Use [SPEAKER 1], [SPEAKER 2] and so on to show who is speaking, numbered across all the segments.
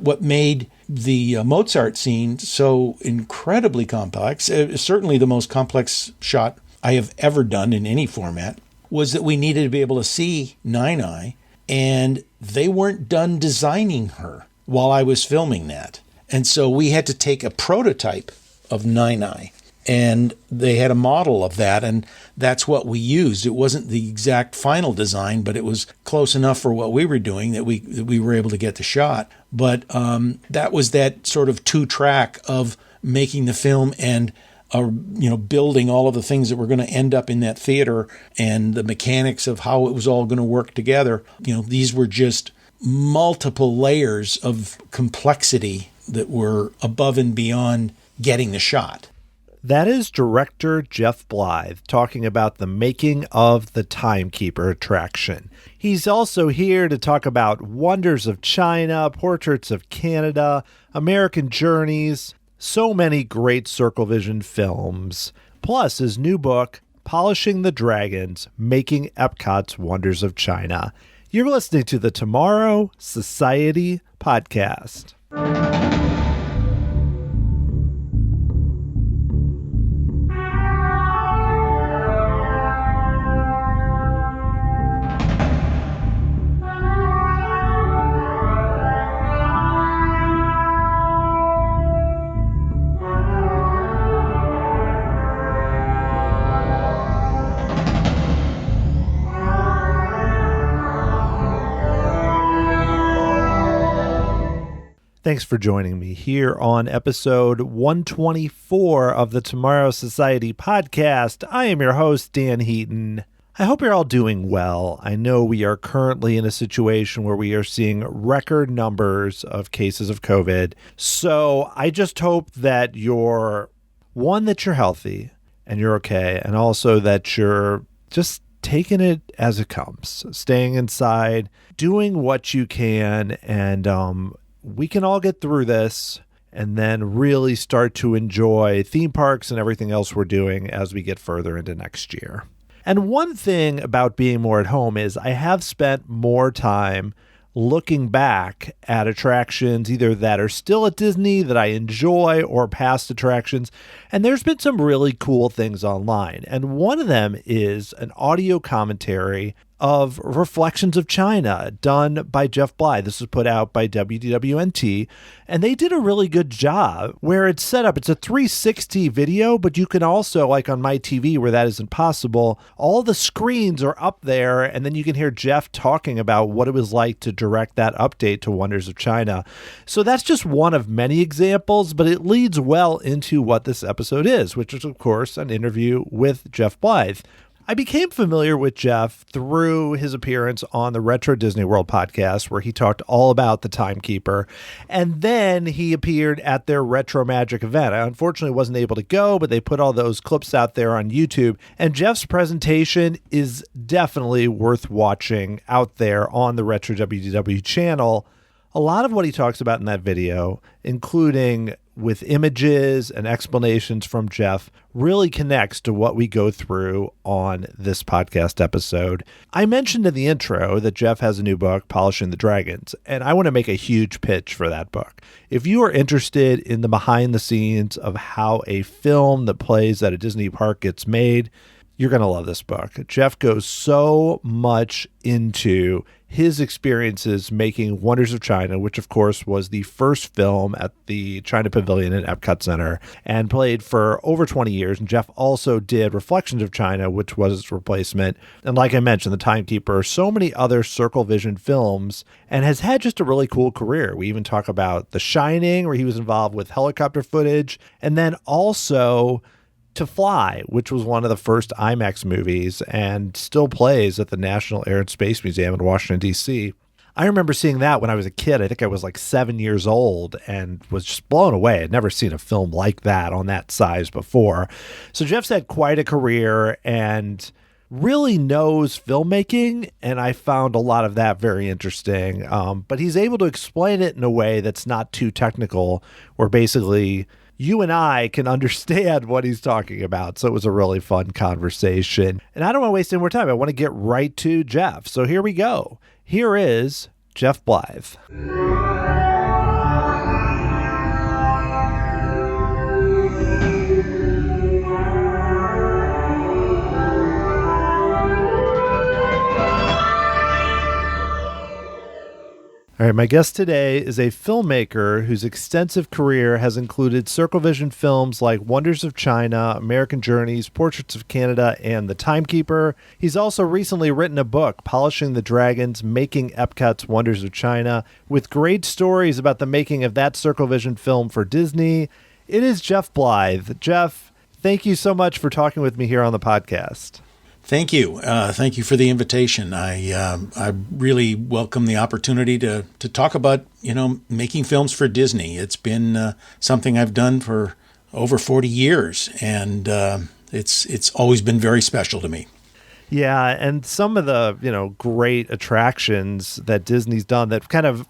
[SPEAKER 1] what made the Mozart scene so incredibly complex, certainly the most complex shot I have ever done in any format, was that we needed to be able to see Nine Eye, and they weren't done designing her while I was filming that. And so we had to take a prototype of Nine Eye, and they had a model of that, and that's what we used. It wasn't the exact final design, but it was close enough for what we were doing that we were able to get the shot. But that was that sort of 2-track of making the film and building all of the things that were going to end up in that theater and the mechanics of how it was all going to work together. These were just multiple layers of complexity that were above and beyond getting the shot.
[SPEAKER 2] That is director Jeff Blyth talking about the making of the Timekeeper attraction. He's also here to talk about Wonders of China, Portraits of Canada, American Journeys, so many great Circle Vision films, plus his new book, Polishing the Dragons, Making EPCOT's Wonders of China. You're listening to the Tomorrow Society podcast. Thanks for joining me here on episode 124 of the Tomorrow Society podcast. I am your host, Dan Heaton. I hope you're all doing well. I know we are currently in a situation where we are seeing record numbers of cases of COVID. So I just hope that you're healthy and you're okay, and also that you're just taking it as it comes, staying inside, doing what you can, and we can all get through this and then really start to enjoy theme parks and everything else we're doing as we get further into next year. And one thing about being more at home is I have spent more time looking back at attractions, either that are still at Disney that I enjoy or past attractions. And there's been some really cool things online. And one of them is an audio commentary of Reflections of China done by Jeff Blyth. This was put out by WDWNT, and they did a really good job where it's set up. It's a 360 video, but you can also, like on my TV where that isn't possible, all the screens are up there, and then you can hear Jeff talking about what it was like to direct that update to Wonders of China. So that's just one of many examples, but it leads well into what this episode is, which is, of course, an interview with Jeff Blyth. I became familiar with Jeff through his appearance on the Retro Disney World podcast, where he talked all about the Timekeeper, and then he appeared at their Retro Magic event. I unfortunately wasn't able to go, but they put all those clips out there on YouTube, and Jeff's presentation is definitely worth watching out there on the Retro WDW channel. A lot of what he talks about in that video, including with images and explanations from Jeff, really connects to what we go through on this podcast episode. I mentioned in the intro that Jeff has a new book, Polishing the Dragons, and I want to make a huge pitch for that book. If you are interested in the behind the scenes of how a film that plays at a Disney park gets made, you're going to love this book. Jeff goes so much into his experiences making Wonders of China, which of course was the first film at the China Pavilion at EPCOT Center and played for over 20 years. And Jeff also did Reflections of China, which was its replacement. And like I mentioned, The Timekeeper, so many other Circle Vision films, and has had just a really cool career. We even talk about The Shining, where he was involved with helicopter footage, and then also To Fly, which was one of the first IMAX movies and still plays at the National Air and Space Museum in Washington, D.C. I remember seeing that when I was a kid. I think I was like 7 years old and was just blown away. I'd never seen a film like that on that size before. So Jeff's had quite a career and really knows filmmaking, and I found a lot of that very interesting. But he's able to explain it in a way that's not too technical, where basically you and I can understand what he's talking about. So it was a really fun conversation. And I don't want to waste any more time. I want to get right to Jeff. So here we go. Here is Jeff Blyth. All right, my guest today is a filmmaker whose extensive career has included Circle Vision films like Wonders of China, American Journeys, Portraits of Canada, and The Timekeeper. He's also recently written a book, Polishing the Dragons, Making EPCOT's Wonders of China, with great stories about the making of that Circle Vision film for Disney. It is Jeff Blyth. Jeff, thank you so much for talking with me here on the podcast.
[SPEAKER 1] Thank you. Thank you for the invitation. I really welcome the opportunity to talk about, making films for Disney. It's been something I've done for over 40 years, and it's always been very special to me.
[SPEAKER 2] Yeah, and some of the, great attractions that Disney's done that kind of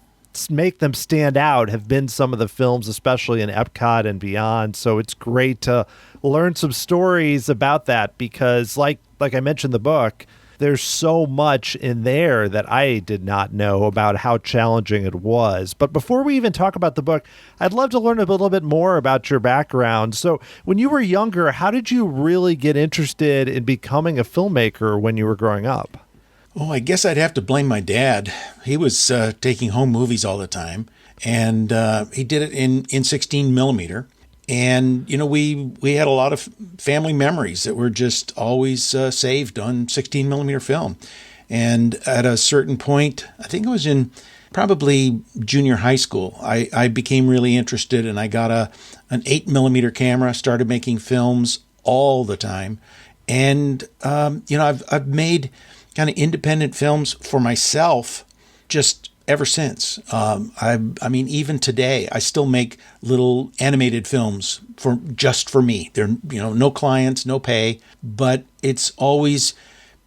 [SPEAKER 2] make them stand out have been some of the films, especially in Epcot and beyond. So it's great to learn some stories about that because like I mentioned in the book, there's so much in there that I did not know about how challenging it was. But before we even talk about the book, I'd love to learn a little bit more about your background. So when you were younger, how did you really get interested in becoming a filmmaker when you were growing up?
[SPEAKER 1] Oh, I guess I'd have to blame my dad. He was taking home movies all the time, and he did it in 16 millimeter. And, we had a lot of family memories that were just always saved on 16 millimeter film. And at a certain point, I think it was in probably junior high school, I became really interested, and I got an 8 millimeter camera, started making films all the time. And, I've made kind of independent films for myself just ever since. Even today, I still make little animated films just for me. They're, no clients, no pay, but it's always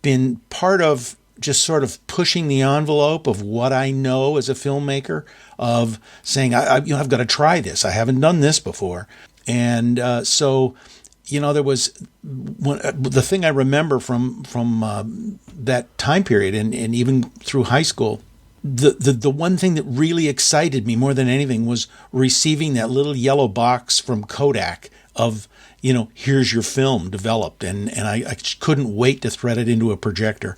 [SPEAKER 1] been part of just sort of pushing the envelope of what I know as a filmmaker, of saying, I've got to try this. I haven't done this before. And so there was the thing I remember from that time period and even through high school. The one thing that really excited me more than anything was receiving that little yellow box from Kodak of, here's your film developed. And I couldn't wait to thread it into a projector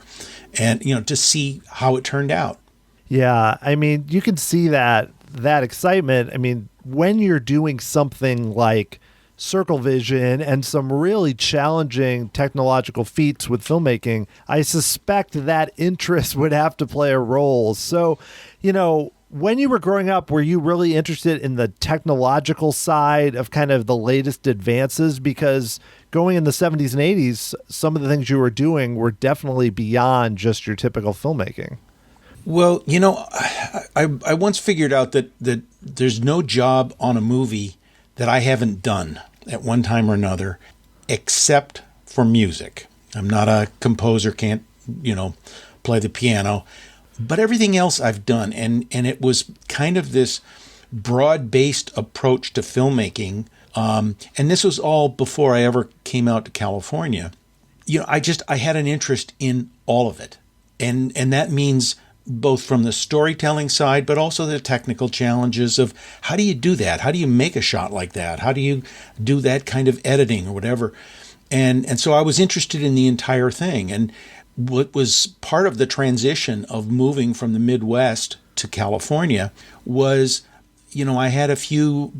[SPEAKER 1] and, to see how it turned out.
[SPEAKER 2] Yeah. You can see that excitement. When you're doing something like Circle Vision and some really challenging technological feats with filmmaking, I suspect that interest would have to play a role. So, when you were growing up, were you really interested in the technological side of kind of the latest advances? Because going in the 70s and 80s, some of the things you were doing were definitely beyond just your typical filmmaking.
[SPEAKER 1] Well, I once figured out that there's no job on a movie that I haven't done at one time or another, except for music. I'm not a composer, can't, play the piano, but everything else I've done. And it was kind of this broad-based approach to filmmaking. And this was all before I ever came out to California. I had an interest in all of it. And that means both from the storytelling side, but also the technical challenges of how do you do that? How do you make a shot like that? How do you do that kind of editing or whatever? And so I was interested in the entire thing. And what was part of the transition of moving from the Midwest to California was, I had a few,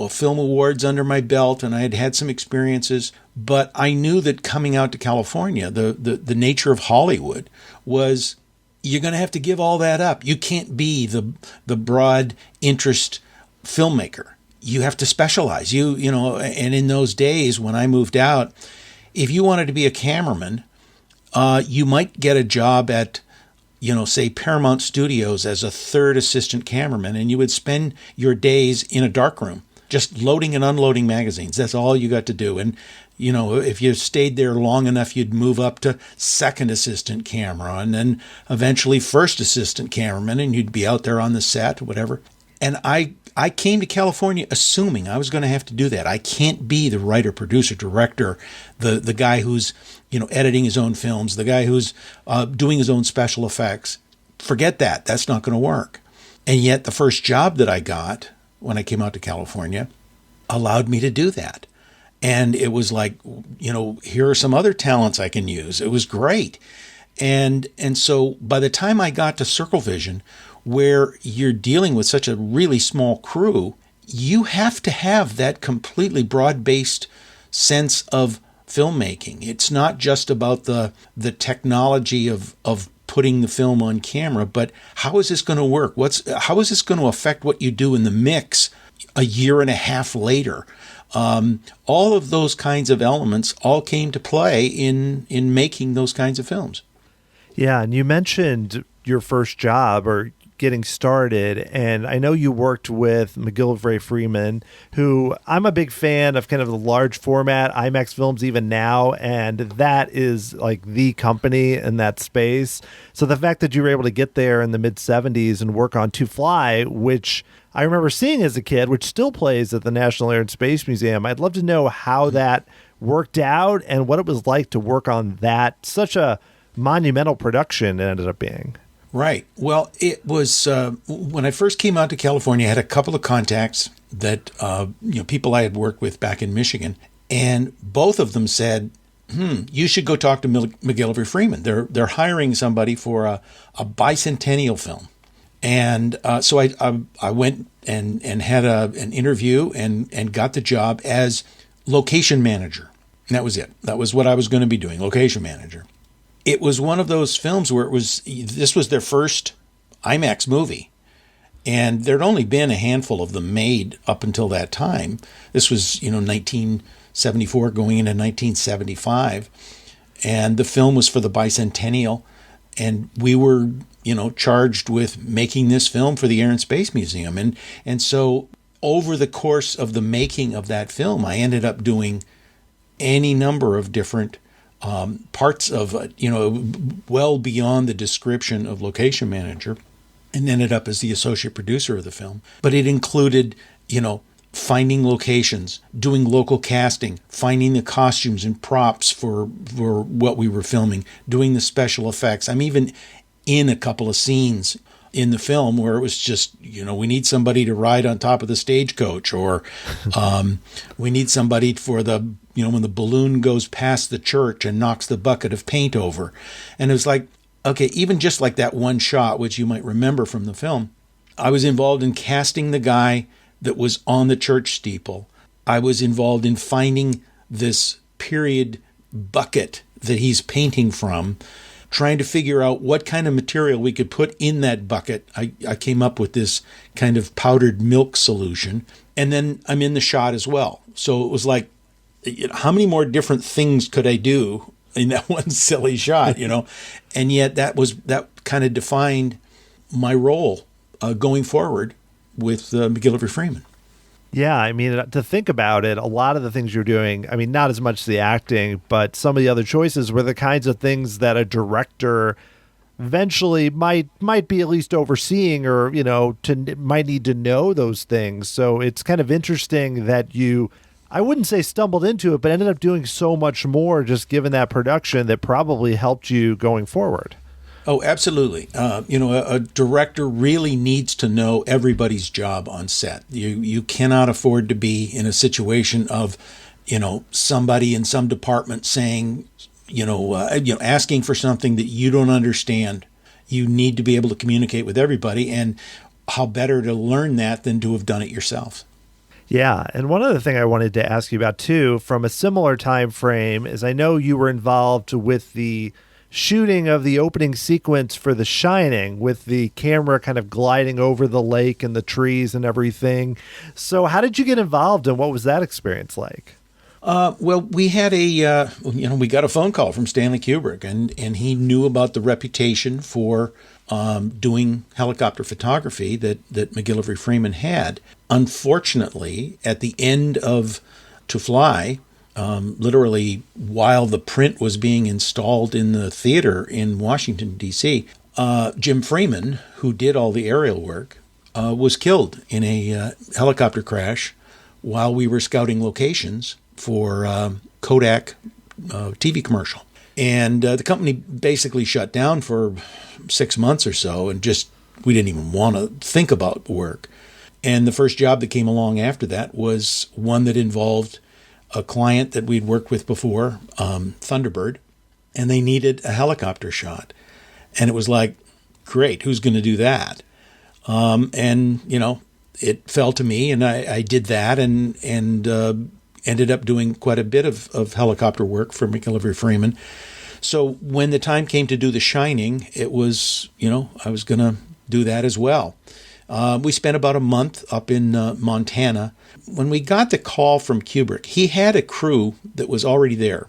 [SPEAKER 1] film awards under my belt, and I had had some experiences, but I knew that coming out to California, the nature of Hollywood was, you're going to have to give all that up. You can't be the broad interest filmmaker. You have to specialize. And in those days when I moved out, if you wanted to be a cameraman, you might get a job at, say Paramount Studios as a third assistant cameraman, and you would spend your days in a darkroom just loading and unloading magazines. That's all you got to do. And if you stayed there long enough, you'd move up to second assistant camera and then eventually first assistant cameraman, and you'd be out there on the set, whatever. And I came to California assuming I was going to have to do that. I can't be the writer, producer, director, the guy who's, editing his own films, the guy who's doing his own special effects. Forget that. That's not going to work. And yet the first job that I got when I came out to California allowed me to do that. And it was like, here are some other talents I can use. It was great. And so by the time I got to Circle Vision, where you're dealing with such a really small crew, you have to have that completely broad-based sense of filmmaking. It's not just about the technology of putting the film on camera, but how is this going to work? How is this going to affect what you do in the mix a year and a half later? All of those kinds of elements all came to play in making those kinds of films.
[SPEAKER 2] Yeah, and you mentioned your first job or getting started, and I know you worked with McGillivray-Freeman, who I'm a big fan of kind of the large format IMAX films even now, and that is like the company in that space. So the fact that you were able to get there in the mid-70s and work on To Fly, which I remember seeing as a kid, which still plays at the National Air and Space Museum, I'd love to know how that worked out and what it was like to work on that, such a monumental production it ended up being.
[SPEAKER 1] Right. Well, it was when I first came out to California, I had a couple of contacts that people I had worked with back in Michigan, and both of them said, you should go talk to McGillivray-Freeman. They're hiring somebody for a bicentennial film. And so I went and had an interview and got the job as location manager. And that was it. That was what I was going to be doing, location manager. It was one of those films where this was their first IMAX movie. And there'd only been a handful of them made up until that time. This was, 1974 going into 1975. And the film was for the bicentennial. And we were, charged with making this film for the Air and Space Museum. And so over the course of the making of that film, I ended up doing any number of different parts of, well beyond the description of location manager, and ended up as the associate producer of the film. But it included, finding locations, doing local casting, finding the costumes and props for what we were filming, doing the special effects. I'm even in a couple of scenes in the film where it was just, we need somebody to ride on top of the stagecoach, or we need somebody for the, when the balloon goes past the church and knocks the bucket of paint over. And it was like, okay, even just like that one shot, which you might remember from the film, I was involved in casting the guy that was on the church steeple. I was involved in finding this period bucket that he's painting from, trying to figure out what kind of material we could put in that bucket. I came up with this kind of powdered milk solution. And then I'm in the shot as well. So it was like, how many more different things could I do in that one silly shot, And yet that kind of defined my role going forward with McGillivray-Freeman.
[SPEAKER 2] Yeah, I mean, to think about it, a lot of the things you're doing, I mean, not as much the acting, but some of the other choices were the kinds of things that a director eventually might be at least overseeing, or, might need to know those things. So it's kind of interesting that you, I wouldn't say stumbled into it, but ended up doing so much more just given that production that probably helped you going forward.
[SPEAKER 1] Oh, absolutely. A director really needs to know everybody's job on set. You cannot afford to be in a situation of, somebody in some department saying, asking for something that you don't understand. You need to be able to communicate with everybody, and how better to learn that than to have done it yourself.
[SPEAKER 2] Yeah, and one other thing I wanted to ask you about too, from a similar time frame, is I know you were involved with the shooting of the opening sequence for The Shining, with the camera kind of gliding over the lake and the trees and everything. So how did you get involved, and what was that experience like?
[SPEAKER 1] Well, we had we got a phone call from Stanley Kubrick, and he knew about the reputation for doing helicopter photography that McGillivray-Freeman had. Unfortunately, at the end of To Fly, literally while the print was being installed in the theater in Washington, D.C., Jim Freeman, who did all the aerial work, was killed in a helicopter crash while we were scouting locations for Kodak TV commercial. And the company basically shut down for 6 months or so, and we didn't even want to think about work. And the first job that came along after that was one that involved a client that we'd worked with before, Thunderbird, and they needed a helicopter shot. And it was like, great, who's going to do that? And, it fell to me, and I did that and ended up doing quite a bit of helicopter work for McGillivray Freeman. So when the time came to do The Shining, it was, I was going to do that as well. We spent about a month up in Montana. When we got the call from Kubrick, he had a crew that was already there,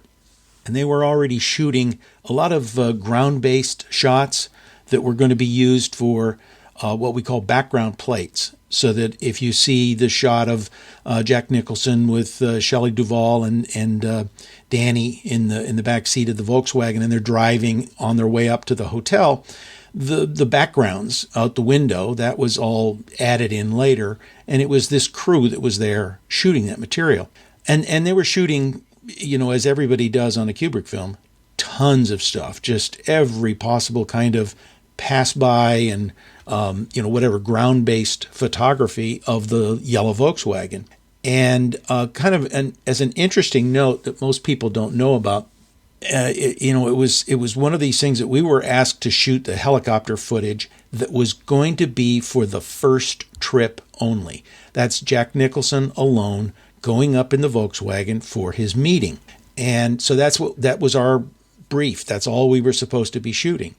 [SPEAKER 1] and they were already shooting a lot of ground-based shots that were going to be used for what we call background plates, so that if you see the shot of Jack Nicholson with Shelley Duvall and Danny in the back seat of the Volkswagen, and they're driving on their way up to the hotel, the backgrounds out the window, that was all added in later, and it was this crew that was there shooting that material. And they were shooting, as everybody does on a Kubrick film, tons of stuff, just every possible kind of pass-by and whatever ground-based photography of the yellow Volkswagen. And as an interesting note that most people don't know about, it was one of these things that we were asked to shoot the helicopter footage that was going to be for the first trip only. That's Jack Nicholson alone going up in the Volkswagen for his meeting. And so that was our brief. That's all we were supposed to be shooting.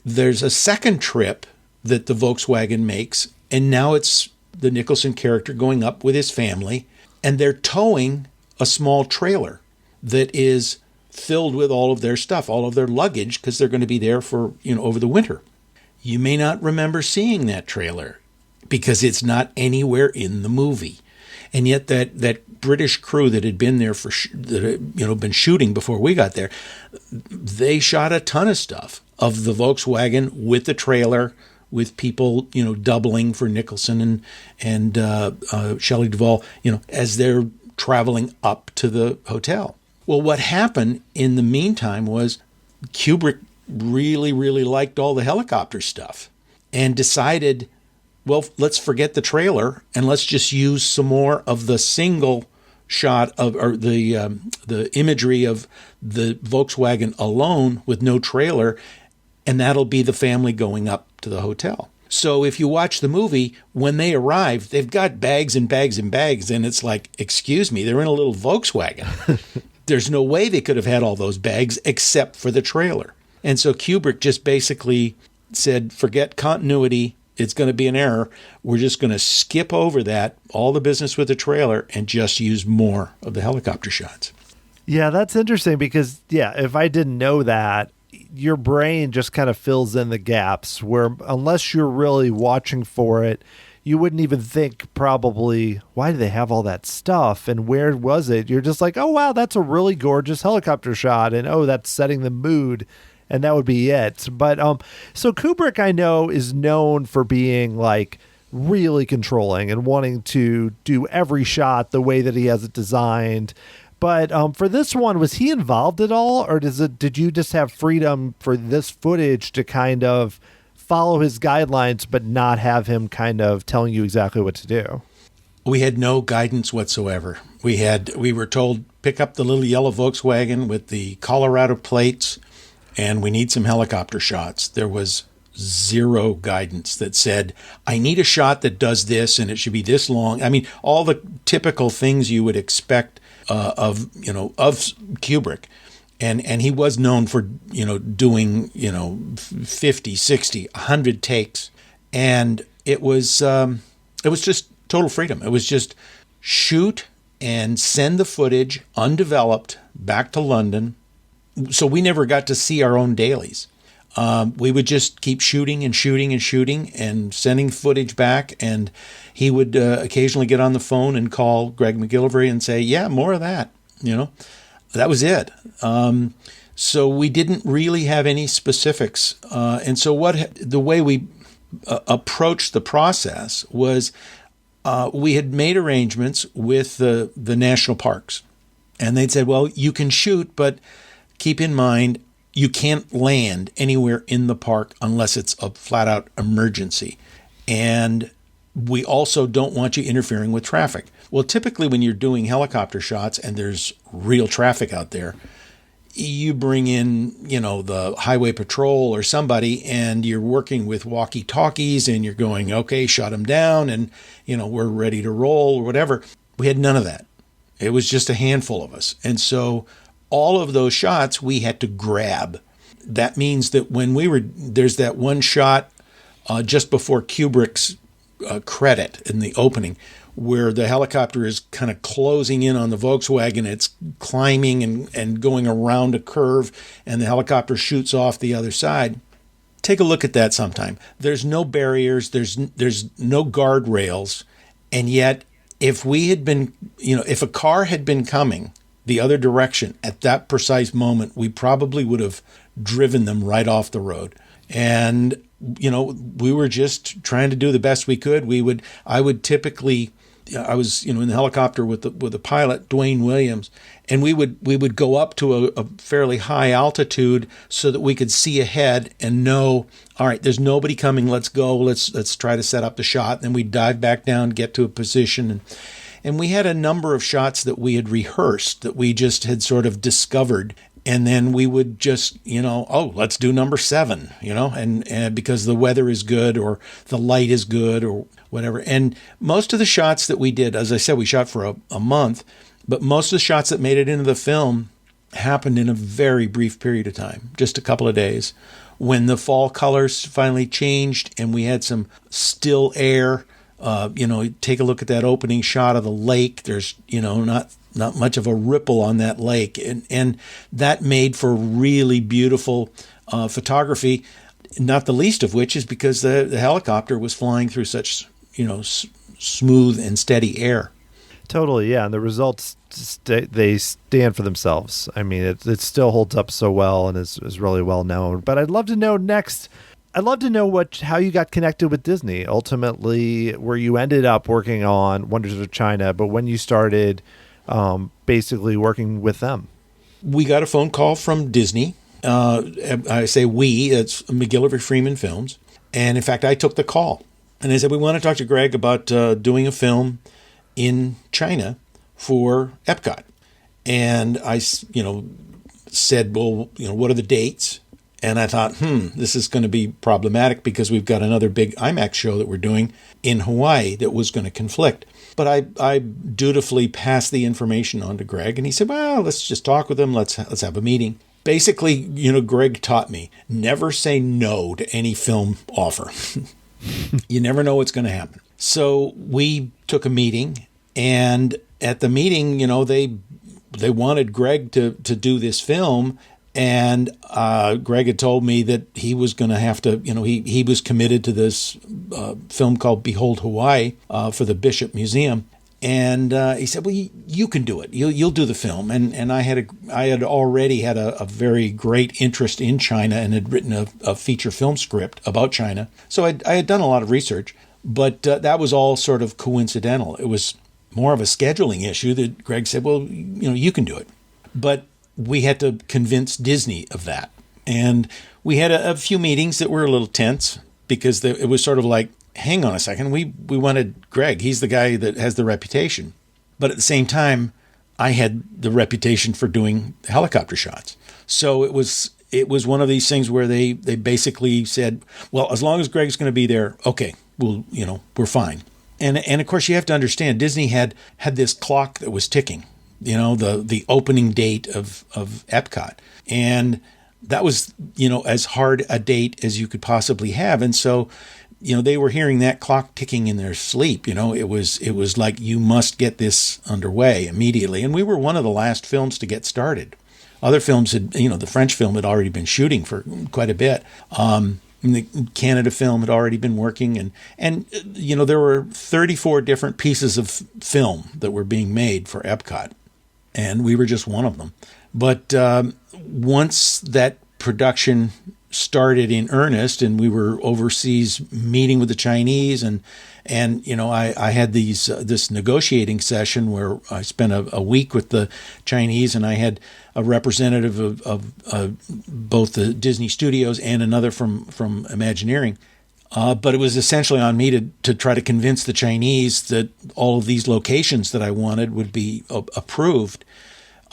[SPEAKER 1] There's a second trip that the Volkswagen makes, and now it's the Nicholson character going up with his family, and they're towing a small trailer that is filled with all of their stuff, all of their luggage, because they're going to be there for, over the winter. You may not remember seeing that trailer because it's not anywhere in the movie. And yet that British crew that had been there been shooting before we got there, they shot a ton of stuff of the Volkswagen with the trailer, with people, doubling for Nicholson and Shelley Duvall, as they're traveling up to the hotel. Well, what happened in the meantime was Kubrick really, really liked all the helicopter stuff and decided, well, let's forget the trailer and let's just use some more of the single shot or the imagery of the Volkswagen alone with no trailer, and that'll be the family going up to the hotel. So if you watch the movie, when they arrive, they've got bags and bags and bags, and it's like, excuse me, they're in a little Volkswagen. There's no way they could have had all those bags except for the trailer. And so Kubrick just basically said, forget continuity. It's going to be an error. We're just going to skip over that, all the business with the trailer, and just use more of the helicopter shots.
[SPEAKER 2] Yeah, that's interesting because, if I didn't know that, your brain just kind of fills in the gaps where unless you're really watching for it, you wouldn't even think probably, why do they have all that stuff and where was it? You're just like, oh, wow, that's a really gorgeous helicopter shot. And, oh, that's setting the mood. And that would be it. But so Kubrick, I know, is known for being like really controlling and wanting to do every shot the way that he has it designed. But for this one, was he involved at all? Or did you just have freedom for this footage to kind of follow his guidelines, but not have him kind of telling you exactly what to do?
[SPEAKER 1] We had no guidance whatsoever. We were told, pick up the little yellow Volkswagen with the Colorado plates, and we need some helicopter shots. There was zero guidance that said, I need a shot that does this, and it should be this long. I mean, all the typical things you would expect of Kubrick. And he was known for, doing, 50, 60, 100 takes. And it was just total freedom. It was just shoot and send the footage undeveloped back to London. So we never got to see our own dailies. We would just keep shooting and shooting and shooting and sending footage back. And he would occasionally get on the phone and call Greg McGillivray and say, yeah, more of that, That was it. So we didn't really have any specifics. And so the way we approached the process was we had made arrangements with the national parks. And they'd said, well, you can shoot, but keep in mind, you can't land anywhere in the park unless it's a flat-out emergency. And we also don't want you interfering with traffic. Well, typically when you're doing helicopter shots and there's real traffic out there, you bring in, the highway patrol or somebody, and you're working with walkie-talkies, and you're going, okay, shut them down, and, we're ready to roll or whatever. We had none of that. It was just a handful of us. And so all of those shots we had to grab. That means that there's that one shot just before Kubrick's credit in the opening, where the helicopter is kind of closing in on the Volkswagen. It's climbing and going around a curve, and the helicopter shoots off the other side. Take a look at that sometime. There's no barriers, there's no guardrails, and yet if if a car had been coming the other direction at that precise moment, we probably would have driven them right off the road. And we were just trying to do the best we could. I was in the helicopter with the pilot, Dwayne Williams, and we would go up to a fairly high altitude so that we could see ahead and know, all right, there's nobody coming. Let's go. Let's try to set up the shot. And then we'd dive back down, get to a position, and we had a number of shots that we had rehearsed, that we just had sort of discovered. And then we would just, let's do number 7, and because the weather is good or the light is good or whatever. And most of the shots that we did, as I said, we shot for a month, but most of the shots that made it into the film happened in a very brief period of time, just a couple of days, when the fall colors finally changed and we had some still air. Take a look at that opening shot of the lake. There's, not much of a ripple on that lake. And that made for really beautiful photography, not the least of which is because the helicopter was flying through such, smooth and steady air.
[SPEAKER 2] Totally, yeah. And the results, they stand for themselves. I mean, it still holds up so well and is really well known. But I'd love to know next... I'd love to know how you got connected with Disney, ultimately, where you ended up working on Wonders of China, but when you started basically working with them.
[SPEAKER 1] We got a phone call from Disney. I say we, it's McGillivray Freeman Films. And in fact, I took the call. And they said, we want to talk to Greg about doing a film in China for EPCOT. And I, said, well, what are the dates? And I thought, this is going to be problematic because we've got another big IMAX show that we're doing in Hawaii that was going to conflict. But I dutifully passed the information on to Greg, and he said, well, let's just talk with him. Let's have a meeting. Basically, Greg taught me, never say no to any film offer. You never know what's going to happen. So we took a meeting, and at the meeting, they wanted Greg to do this film. And Greg had told me that he was going to have to, he was committed to this film called Behold Hawaii for the Bishop Museum. And he said, well, you can do it. You'll do the film. And I had already had a very great interest in China and had written a feature film script about China. So I had done a lot of research, but that was all sort of coincidental. It was more of a scheduling issue that Greg said, well, you can do it. But we had to convince Disney of that. And we had a few meetings that were a little tense because it was sort of like, hang on a second, we wanted Greg. He's the guy that has the reputation. But at the same time, I had the reputation for doing helicopter shots. So it was one of these things where they basically said, well, as long as Greg's going to be there, okay, we're fine. And of course, you have to understand, Disney had this clock that was ticking. The opening date of EPCOT. And that was, as hard a date as you could possibly have. And so, they were hearing that clock ticking in their sleep. It was like, you must get this underway immediately. And we were one of the last films to get started. Other films had, the French film had already been shooting for quite a bit. The Canada film had already been working. And there were 34 different pieces of film that were being made for EPCOT. And we were just one of them. But once that production started in earnest, and we were overseas meeting with the Chinese, and I had this negotiating session where I spent a week with the Chinese, and I had a representative of both the Disney Studios and another from Imagineering. But it was essentially on me to try to convince the Chinese that all of these locations that I wanted would be approved.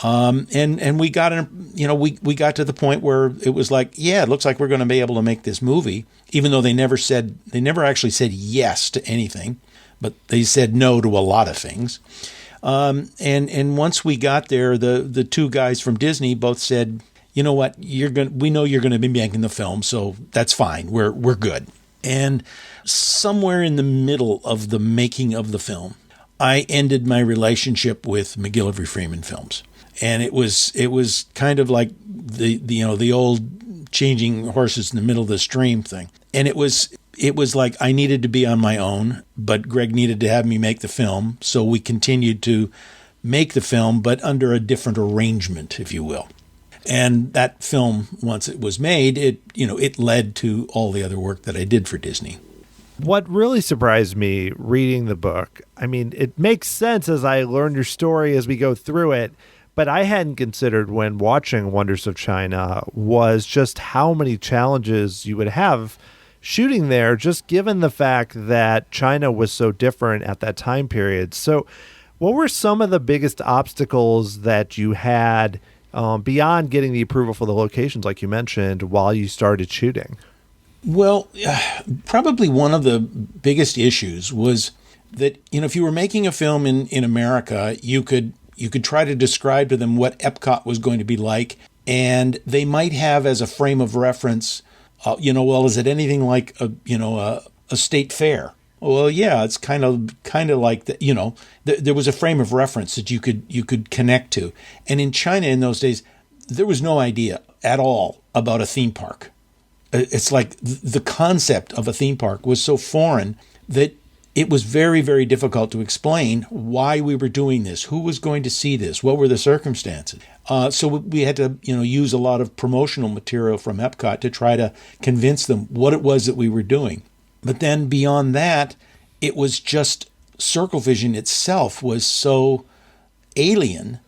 [SPEAKER 1] And we got we got to the point where it was like, yeah, it looks like we're going to be able to make this movie, even though they never actually said yes to anything, but they said no to a lot of things. And once we got there, the two guys from Disney both said, you know what, we know you're going to be making the film, so that's fine. We're good. And somewhere in the middle of the making of the film, I ended my relationship with McGillivray Freeman Films. And it was kind of like the old changing horses in the middle of the stream thing. And it was like I needed to be on my own, but Greg needed to have me make the film. So we continued to make the film, but under a different arrangement, if you will. And that film, once it was made, it led to all the other work that I did for Disney.
[SPEAKER 2] What really surprised me reading the book, I mean, it makes sense as I learn your story as we go through it, but I hadn't considered when watching Wonders of China was just how many challenges you would have shooting there, just given the fact that China was so different at that time period. So what were some of the biggest obstacles that you had beyond getting the approval for the locations, like you mentioned, while you started shooting?
[SPEAKER 1] Well, probably one of the biggest issues was that, if you were making a film in America, you could try to describe to them what EPCOT was going to be like, and they might have as a frame of reference, well, is it anything like a state fair? Well, yeah, it's kind of like that. There was a frame of reference that you could connect to, and in China in those days, there was no idea at all about a theme park. It's like the concept of a theme park was so foreign that it was very, very difficult to explain why we were doing this, who was going to see this, what were the circumstances. So we had to, use a lot of promotional material from EPCOT to try to convince them what it was that we were doing. But then beyond that, it was just Circle Vision itself was so alien.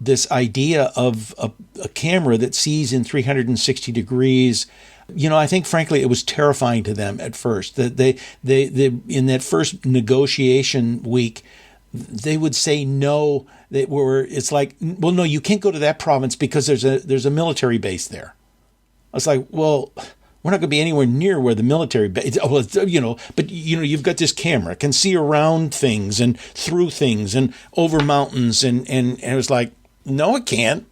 [SPEAKER 1] This idea of a camera that sees in 360 degrees, I think frankly it was terrifying to them at first. That they in that first negotiation week, they would say no. It's like, well, no, you can't go to that province because there's a military base there. I was like, well, we're not going to be anywhere near where the military base. Well, but you've got this camera, it can see around things and through things and over mountains, and it was like, no, it can't.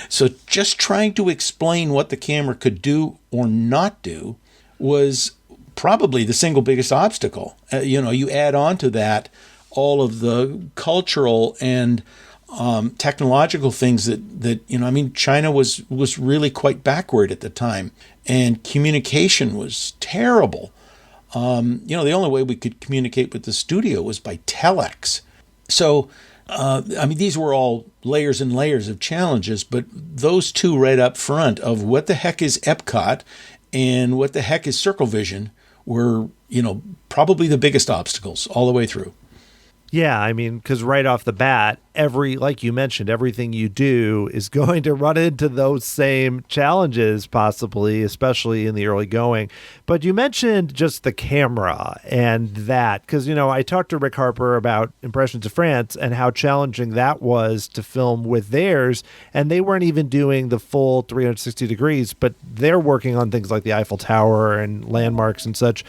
[SPEAKER 1] So just trying to explain what the camera could do or not do was probably the single biggest obstacle. You add on to that all of the cultural and technological things that China was really quite backward at the time, and communication was terrible. The only way we could communicate with the studio was by telex. So, these were all layers and layers of challenges, but those two right up front of what the heck is EPCOT and what the heck is Circle Vision were, probably the biggest obstacles all the way through.
[SPEAKER 2] Yeah, because right off the bat, like you mentioned, everything you do is going to run into those same challenges, possibly, especially in the early going. But you mentioned just the camera and that, because, I talked to Rick Harper about Impressions of France and how challenging that was to film with theirs. And they weren't even doing the full 360 degrees, but they're working on things like the Eiffel Tower and landmarks and such.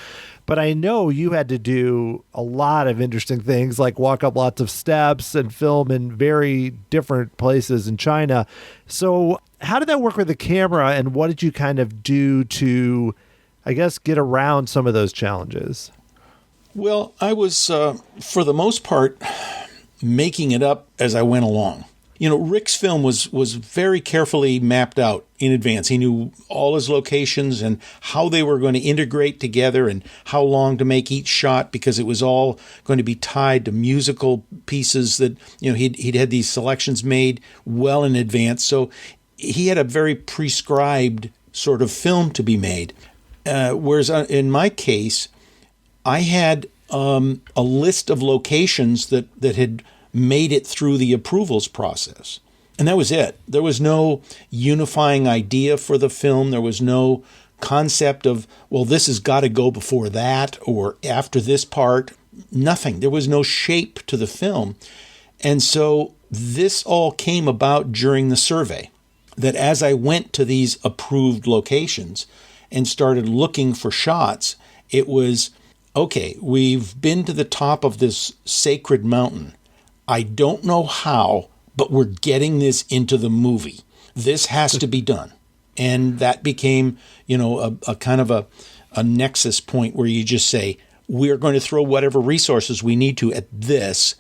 [SPEAKER 2] But I know you had to do a lot of interesting things, like walk up lots of steps and film in very different places in China. So how did that work with the camera, and what did you kind of do to, I guess, get around some of those challenges?
[SPEAKER 1] Well, I was, for the most part, making it up as I went along. Rick's film was very carefully mapped out in advance. He knew all his locations and how they were going to integrate together and how long to make each shot, because it was all going to be tied to musical pieces that, he'd had these selections made well in advance. So he had a very prescribed sort of film to be made. Whereas in my case, I had a list of locations that had made it through the approvals process. And that was it. There was no unifying idea for the film. There was no concept of, well, this has got to go before that or after this part. Nothing. There was no shape to the film. And so this all came about during the survey. That as I went to these approved locations and started looking for shots, it was, okay, we've been to the top of this sacred mountain. I don't know how, but we're getting this into the movie. This has to be done. And that became, a kind of a nexus point where you just say, we're going to throw whatever resources we need to at this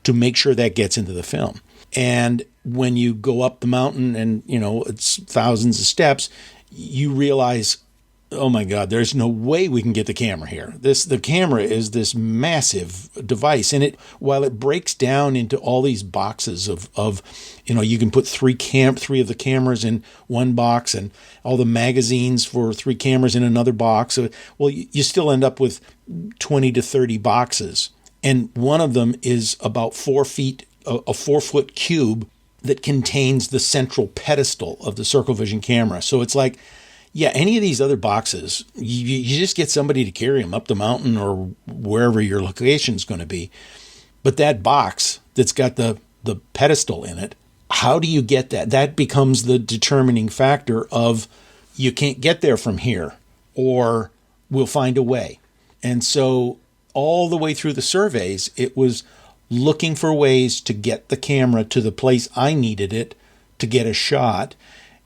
[SPEAKER 1] to make sure that gets into the film. And when you go up the mountain and, it's thousands of steps, you realize, oh my God, there's no way we can get the camera here. The camera is this massive device. And while it breaks down into all these boxes of you can put three of the cameras in one box and all the magazines for 3 cameras in another box. Well, you still end up with 20 to 30 boxes. And one of them is about 4 feet, a 4-foot cube that contains the central pedestal of the Circle Vision camera. So it's like, yeah, any of these other boxes, you just get somebody to carry them up the mountain or wherever your location is going to be. But that box that's got the pedestal in it, how do you get that? That becomes the determining factor of you can't get there from here, or we'll find a way. And so all the way through the surveys, it was looking for ways to get the camera to the place I needed it to get a shot.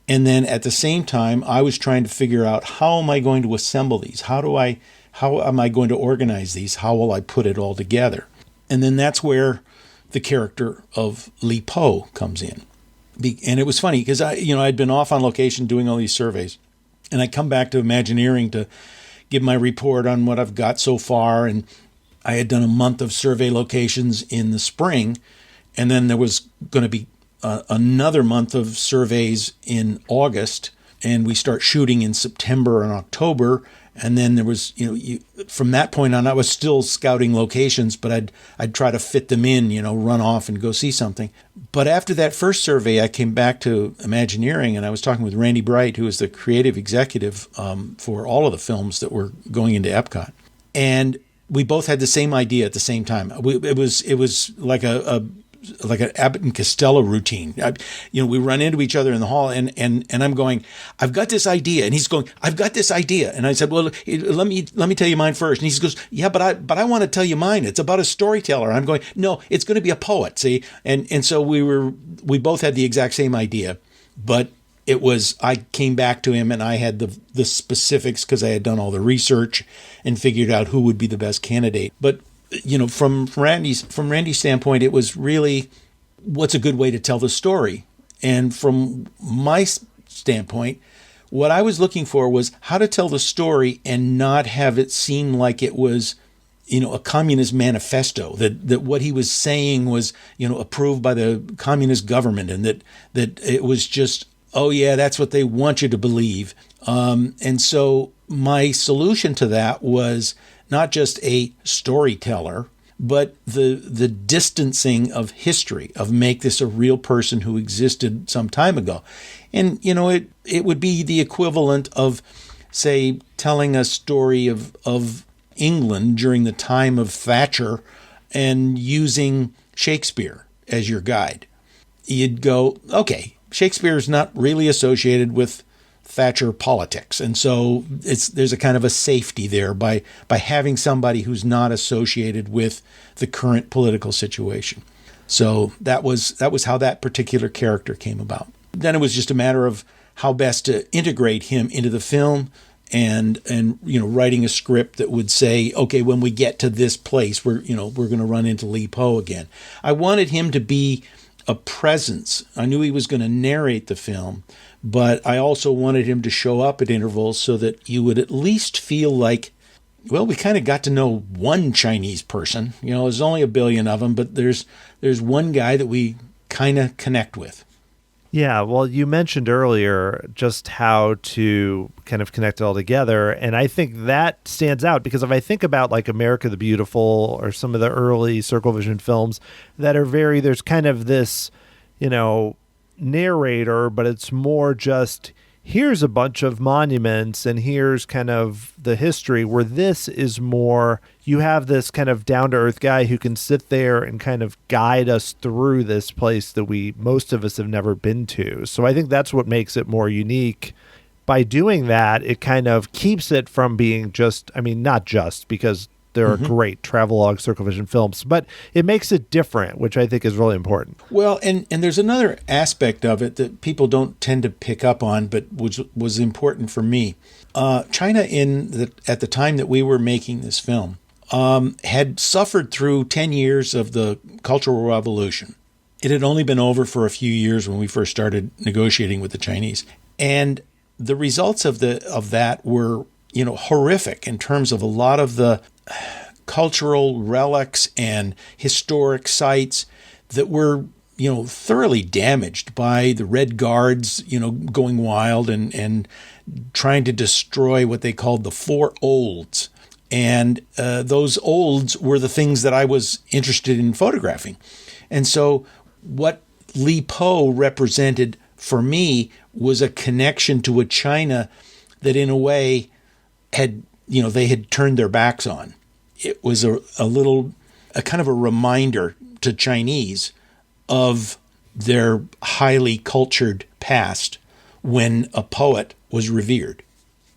[SPEAKER 1] And then at the same time, I was trying to figure out, how am I going to assemble these? How am I going to organize these? How will I put it all together? And then that's where the character of Li Po comes in. And it was funny because I'd been off on location doing all these surveys, and I come back to Imagineering to give my report on what I've got so far. And I had done a month of survey locations in the spring, and then there was going to be another month of surveys in August, and we start shooting in September and October. And then there was, from that point on, I was still scouting locations, but I'd try to fit them in, run off and go see something. But after that first survey, I came back to Imagineering, and I was talking with Randy Bright, who is the creative executive for all of the films that were going into EPCOT. And we both had the same idea at the same time. It was like an Abbott and Costello routine. We run into each other in the hall, and I'm going, I've got this idea, and he's going, I've got this idea, and I said, well, let me tell you mine first. And he goes, yeah, but I want to tell you mine. It's about a storyteller. I'm going, no, it's going to be a poet. See, and so we both had the exact same idea, but it was, I came back to him and I had the specifics because I had done all the research and figured out who would be the best candidate. But from Randy's standpoint, it was really, what's a good way to tell the story? And from my standpoint, what I was looking for was how to tell the story and not have it seem like it was, a communist manifesto, that what he was saying was, approved by the communist government, and that it was just, oh yeah, that's what they want you to believe. And so my solution to that was not just a storyteller, but the distancing of history, of make this a real person who existed some time ago. And, it would be the equivalent of, say, telling a story of England during the time of Thatcher and using Shakespeare as your guide. You'd go, okay, Shakespeare is not really associated with Thatcher politics. And so there's a kind of a safety there by having somebody who's not associated with the current political situation. So that was how that particular character came about. Then it was just a matter of how best to integrate him into the film, and writing a script that would say, okay, when we get to this place, we're going to run into Li Po again. I wanted him to be a presence. I knew he was going to narrate the film, but I also wanted him to show up at intervals so that you would at least feel like, well, we kind of got to know one Chinese person. There's only 1 billion of them, but there's one guy that we kind of connect with.
[SPEAKER 2] Yeah, well, you mentioned earlier just how to kind of connect it all together, and I think that stands out because if I think about like America the Beautiful or some of the early Circle Vision films that are there's kind of this, narrator, but it's more just here's a bunch of monuments and here's kind of the history, where this is more, you have this kind of down-to-earth guy who can sit there and kind of guide us through this place that most of us have never been to. So I think that's what makes it more unique. By doing that, it kind of keeps it from being just, I mean, not just, because there are great travelogue Circle Vision films, but it makes it different, which I think is really important.
[SPEAKER 1] Well, and there's another aspect of it that people don't tend to pick up on, but which was important for me. China, at the time that we were making this film, had suffered through 10 years of the Cultural Revolution. It had only been over for a few years when we first started negotiating with the Chinese. And the results of that were, horrific in terms of a lot of the cultural relics and historic sites that were, thoroughly damaged by the Red Guards, going wild and trying to destroy what they called the Four Olds. And those olds were the things that I was interested in photographing. And so what Li Po represented for me was a connection to a China that in a way had, they had turned their backs on. It was a kind of a reminder to Chinese of their highly cultured past when a poet was revered.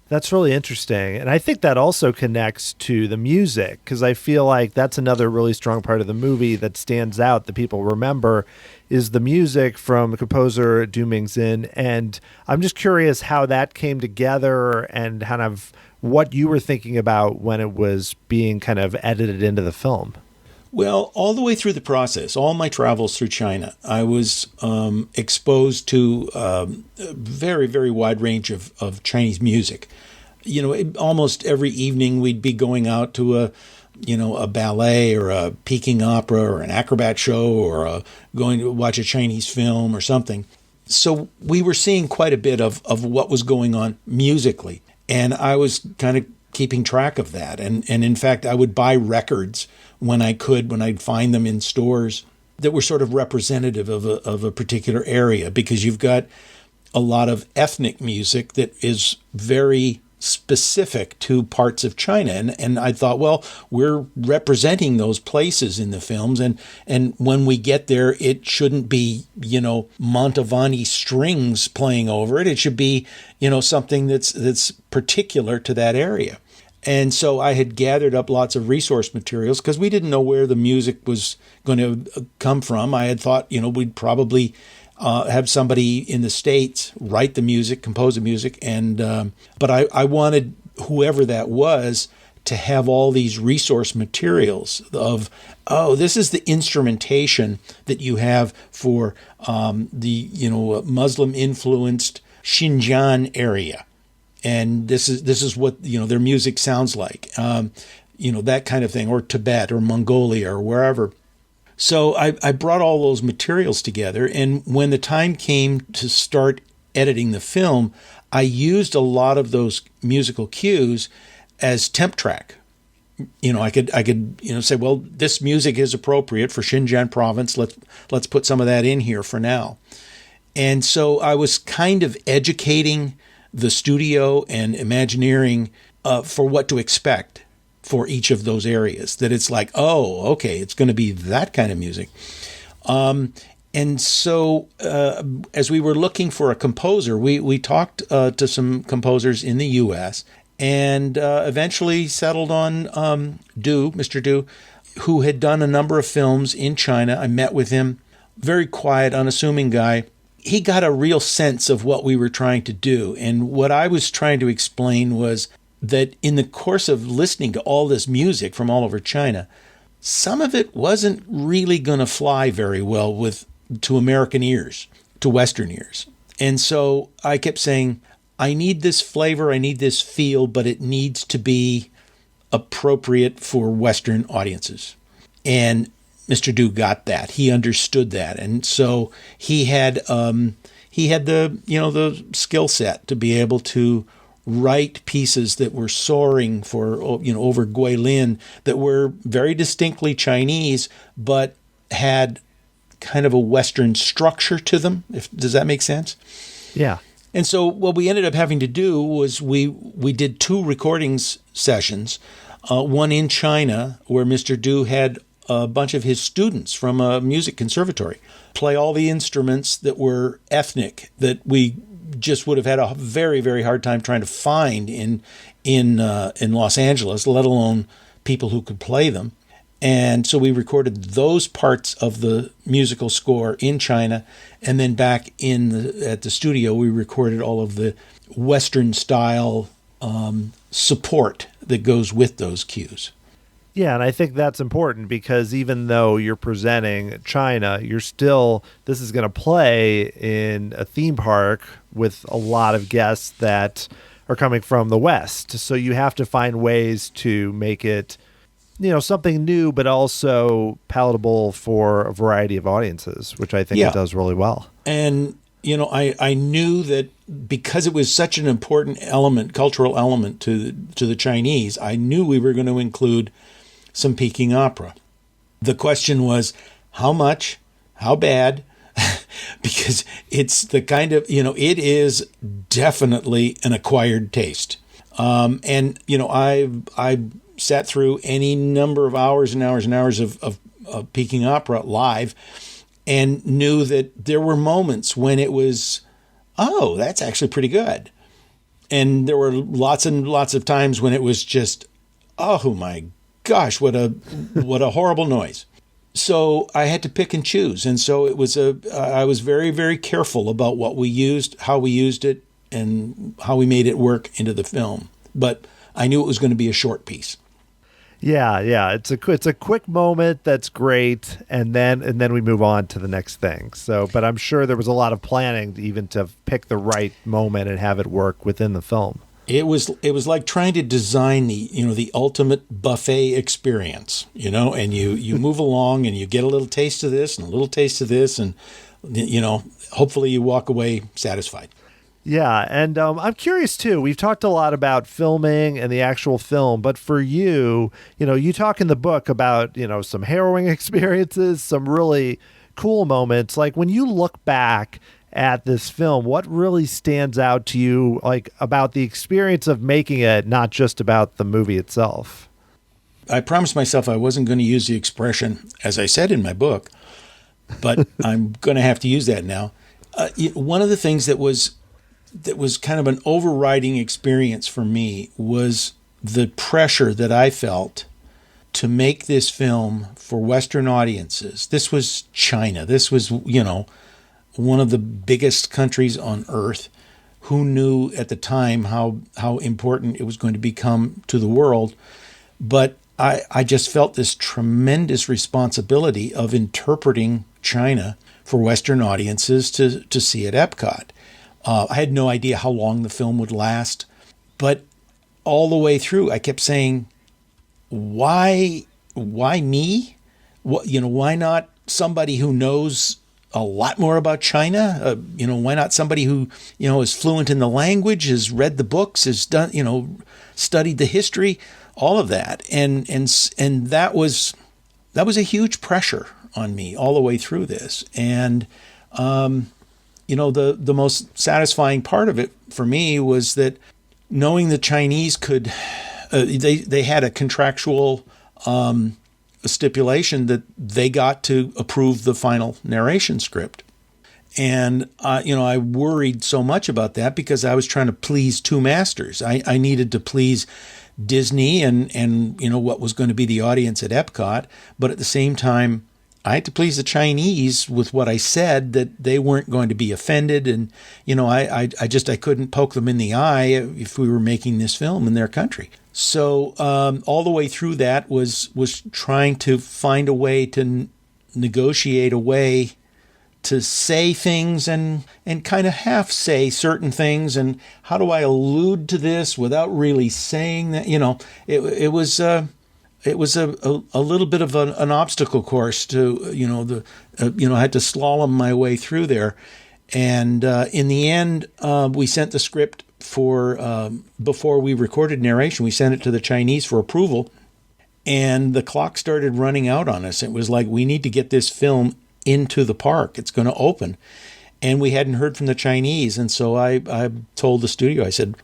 [SPEAKER 2] That's really interesting. And I think that also connects to the music, because I feel like that's another really strong part of the movie that stands out that people remember is the music from composer Du Mingzhen. And I'm just curious how that came together and kind of what you were thinking about when it was being kind of edited into the film.
[SPEAKER 1] Well, all the way through the process, all my travels through China, I was exposed to a very, very wide range of Chinese music. Almost every evening we'd be going out to a ballet or a Peking opera or an acrobat show or going to watch a Chinese film or something. So we were seeing quite a bit of what was going on musically. And I was kind of keeping track of that. And in fact, I would buy records when I'd find them in stores that were sort of representative of a particular area, because you've got a lot of ethnic music that is very specific to parts of China. And I thought, well, we're representing those places in the films. And when we get there, it shouldn't be, Mantovani strings playing over it. It should be, something that's particular to that area. And so I had gathered up lots of resource materials because we didn't know where the music was going to come from. I had thought, we'd probably have somebody in the States write the music, compose the music. But I wanted whoever that was to have all these resource materials of, this is the instrumentation that you have for the Muslim-influenced Xinjiang area. And this is what, their music sounds like, that kind of thing, or Tibet or Mongolia or wherever. So I brought all those materials together. And when the time came to start editing the film, I used a lot of those musical cues as temp track. I could say, well, this music is appropriate for Xinjiang province. Let's put some of that in here for now. And so I was kind of educating the studio and Imagineering for what to expect for each of those areas. That it's like, oh, okay, it's going to be that kind of music. And so as we were looking for a composer, we talked to some composers in the U.S. and eventually settled on Mr. Du, who had done a number of films in China. I met with him, very quiet, unassuming guy. He got a real sense of what we were trying to do. And what I was trying to explain was that in the course of listening to all this music from all over China, some of it wasn't really going to fly very well to American ears, to Western ears. And so I kept saying, I need this flavor, I need this feel, but it needs to be appropriate for Western audiences. And Mr. Du got that. He understood that. And so he had the skill set to be able to write pieces that were soaring for, over Guilin, that were very distinctly Chinese, but had kind of a Western structure to them. Does that make sense?
[SPEAKER 2] Yeah.
[SPEAKER 1] And so what we ended up having to do was we did 2 recordings sessions, one in China where Mr. Du had a bunch of his students from a music conservatory play all the instruments that were ethnic that we just would have had a very, very hard time trying to find in Los Angeles, let alone people who could play them. And so we recorded those parts of the musical score in China, and then back at the studio, we recorded all of the Western style support that goes with those cues.
[SPEAKER 2] Yeah, and I think that's important because even though you're presenting China, this is going to play in a theme park with a lot of guests that are coming from the West. So you have to find ways to make it, something new, but also palatable for a variety of audiences, which I think it does really well.
[SPEAKER 1] And, I knew that because it was such an important cultural element to the Chinese, I knew we were going to include some Peking opera. The question was, how much, how bad, because it's the kind of, it is definitely an acquired taste. And, I sat through any number of hours and hours and hours of Peking opera live and knew that there were moments when it was, oh, that's actually pretty good. And there were lots and lots of times when it was just, oh my gosh, what a horrible noise. So I had to pick and choose. And so I was very, very careful about what we used, how we used it, and how we made it work into the film. But I knew it was going to be a short piece.
[SPEAKER 2] Yeah. It's a quick moment that's great, and then we move on to the next thing. So, but I'm sure there was a lot of planning even to pick the right moment and have it work within the film.
[SPEAKER 1] It was like trying to design the ultimate buffet experience, and you move along and you get a little taste of this and a little taste of this, and hopefully you walk away satisfied.
[SPEAKER 2] Yeah, and I'm curious too. We've talked a lot about filming and the actual film, but for you, you talk in the book about some harrowing experiences, some really cool moments. Like when you look back at this film, what really stands out to you, like about the experience of making it, not just about the movie itself?
[SPEAKER 1] I promised myself I wasn't going to use the expression, as I said in my book, but I'm going to have to use that now. One of the things that was kind of an overriding experience for me was the pressure that I felt to make this film for Western audiences. This was China. This was, one of the biggest countries on earth. Who knew at the time how important it was going to become to the world? But I just felt this tremendous responsibility of interpreting China for Western audiences to see at EPCOT. I had no idea how long the film would last, but all the way through, I kept saying, why me? Why not somebody who knows a lot more about China? Why not somebody who, is fluent in the language, has read the books, has done, studied the history, all of that. And that was a huge pressure on me all the way through this. And, the most satisfying part of it for me was that knowing the Chinese could, they had a contractual stipulation that they got to approve the final narration script. And, I worried so much about that because I was trying to please two masters. I needed to please Disney and what was going to be the audience at EPCOT, but at the same time, I had to please the Chinese with what I said, that they weren't going to be offended. And, I couldn't poke them in the eye if we were making this film in their country. So all the way through that was trying to find a way to negotiate a way to say things and kind of half say certain things. And how do I allude to this without really saying that? It was a little bit of an obstacle course to, I had to slalom my way through there. And in the end, we sent the script before we recorded narration, we sent it to the Chinese for approval. And the clock started running out on us. It was like, we need to get this film into the park. It's going to open. And we hadn't heard from the Chinese. And so I told the studio, I said,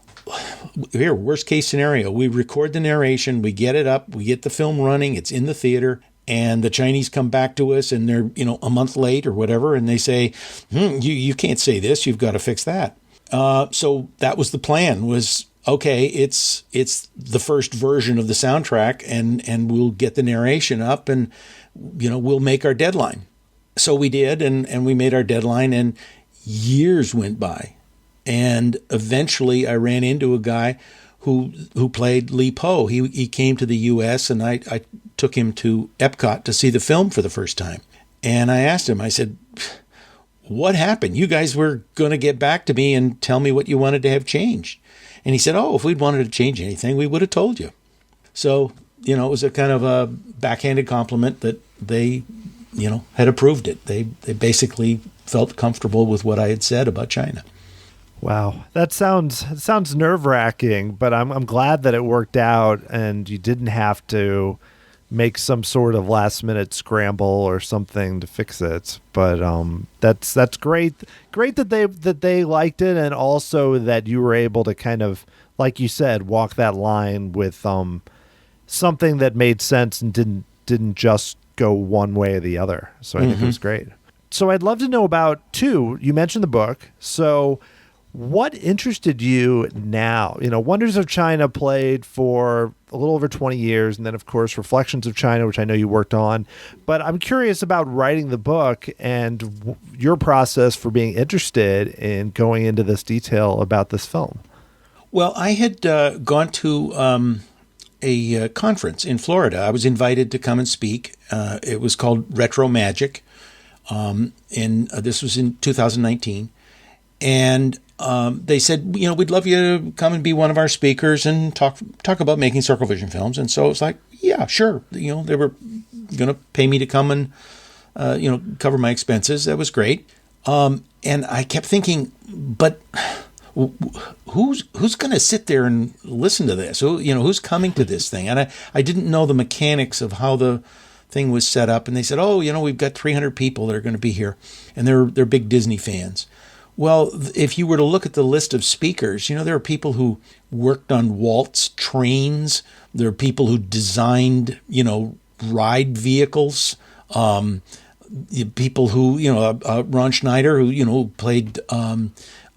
[SPEAKER 1] here, worst case scenario, we record the narration, we get it up, we get the film running, it's in the theater, and the Chinese come back to us and they're, a month late or whatever, and they say, you can't say this, you've got to fix that. So that was the plan, was, okay, it's the first version of the soundtrack, and we'll get the narration up, and, we'll make our deadline. So we did, and we made our deadline, and years went by. And eventually I ran into a guy who played Li Po. He came to the U.S., and I took him to EPCOT to see the film for the first time. And I asked him, I said, what happened? You guys were going to get back to me and tell me what you wanted to have changed. And he said, if we'd wanted to change anything, we would have told you. So, it was a kind of a backhanded compliment that they, had approved it. They basically felt comfortable with what I had said about China.
[SPEAKER 2] Wow, that sounds nerve-wracking, but I'm glad that it worked out and you didn't have to make some sort of last-minute scramble or something to fix it. But that's great. Great that they liked it, and also that you were able to kind of, like you said, walk that line with something that made sense and didn't just go one way or the other. So I think it was great. So I'd love to know about, too, you mentioned the book. So what interested you now? Wonders of China played for a little over 20 years, and then, of course, Reflections of China, which I know you worked on. But I'm curious about writing the book and your process for being interested in going into this detail about this film.
[SPEAKER 1] Well, I had gone to a conference in Florida. I was invited to come and speak. It was called Retro Magic, and this was in 2019. And they said, we'd love you to come and be one of our speakers and talk about making circle vision films. And so it was like, yeah, sure. They were going to pay me to come and, cover my expenses. That was great. And I kept thinking, but who's going to sit there and listen to this? Who's coming to this thing? And I didn't know the mechanics of how the thing was set up. And they said, we've got 300 people that are going to be here, and they're big Disney fans. Well, if you were to look at the list of speakers, there are people who worked on Walt's trains. There are people who designed, ride vehicles. People who, Ron Schneider, who played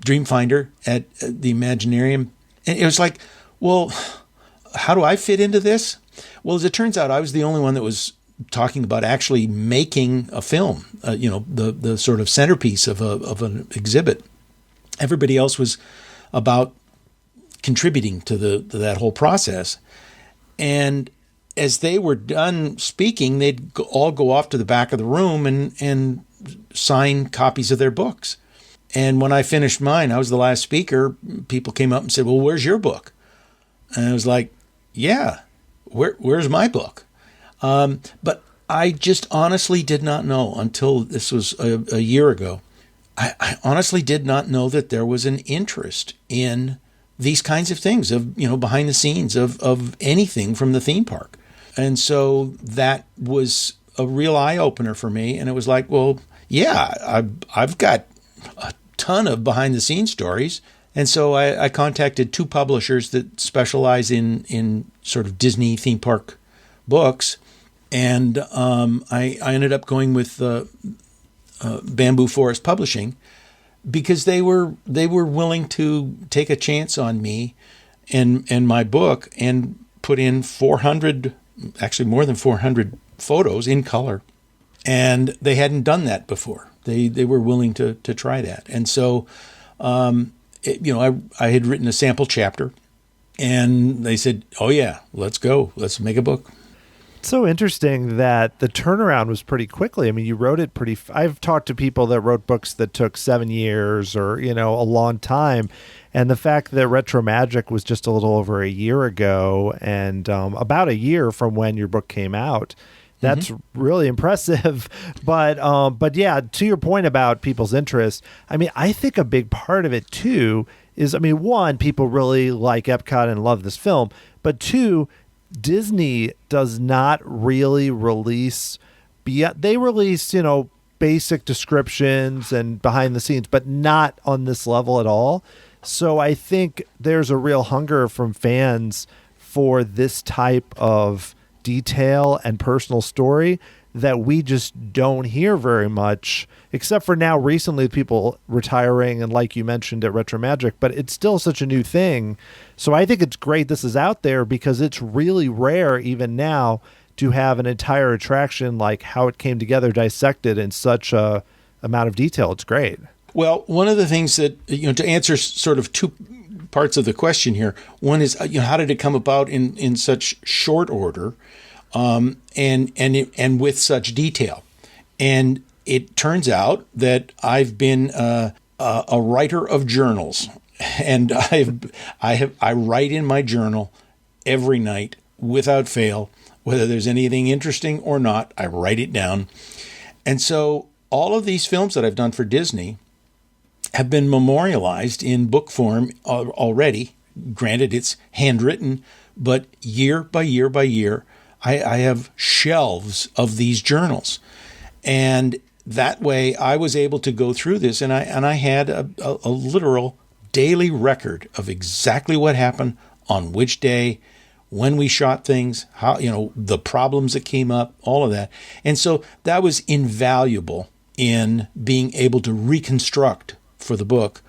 [SPEAKER 1] Dreamfinder at the Imaginarium. And it was like, well, how do I fit into this? Well, as it turns out, I was the only one that was talking about actually making a film, the sort of centerpiece of an exhibit. Everybody else was about contributing to that whole process. And as they were done speaking, they'd all go off to the back of the room and sign copies of their books. And when I finished mine, I was the last speaker. People came up and said, well, where's your book? And I was like, yeah, where's my book? But I just honestly did not know until this was a year ago. I honestly did not know that there was an interest in these kinds of things, of, behind the scenes of anything from the theme park. And so that was a real eye opener for me. And it was like, well, yeah, I've got a ton of behind the scenes stories. And so I contacted two publishers that specialize in sort of Disney theme park books. And I ended up going with Bamboo Forest Publishing because they were willing to take a chance on me and my book and put in 400, actually more than 400 photos in color. And they hadn't done that before. They were willing to try that. And so, I had written a sample chapter, and they said, oh yeah, let's go. Let's make a book.
[SPEAKER 2] It's so interesting that the turnaround was pretty quickly. I mean, you wrote it I've talked to people that wrote books that took 7 years or, a long time. And the fact that Retro Magic was just a little over a year ago and about a year from when your book came out, that's really impressive. But yeah, to your point about people's interest, I mean, I think a big part of it too is, one, people really like EPCOT and love this film, but two, Disney does not really release, they release, basic descriptions and behind the scenes, but not on this level at all. So I think there's a real hunger from fans for this type of detail and personal story that we just don't hear very much, except for now recently people retiring and like you mentioned at Retro Magic, but it's still such a new thing. So I think it's great this is out there because it's really rare even now to have an entire attraction like how it came together dissected in such a amount of detail. It's great.
[SPEAKER 1] Well, one of the things that, to answer sort of two parts of the question here, one is, how did it come about in such short order? And with such detail. And it turns out that I've been a writer of journals, and I write in my journal every night without fail, whether there's anything interesting or not. I write it down, and so all of these films that I've done for Disney have been memorialized in book form already. Granted, it's handwritten, but year by year by year, I have shelves of these journals, and that way I was able to go through this, and I had a literal daily record of exactly what happened on which day, when we shot things, how the problems that came up, all of that, and so that was invaluable in being able to reconstruct for the book,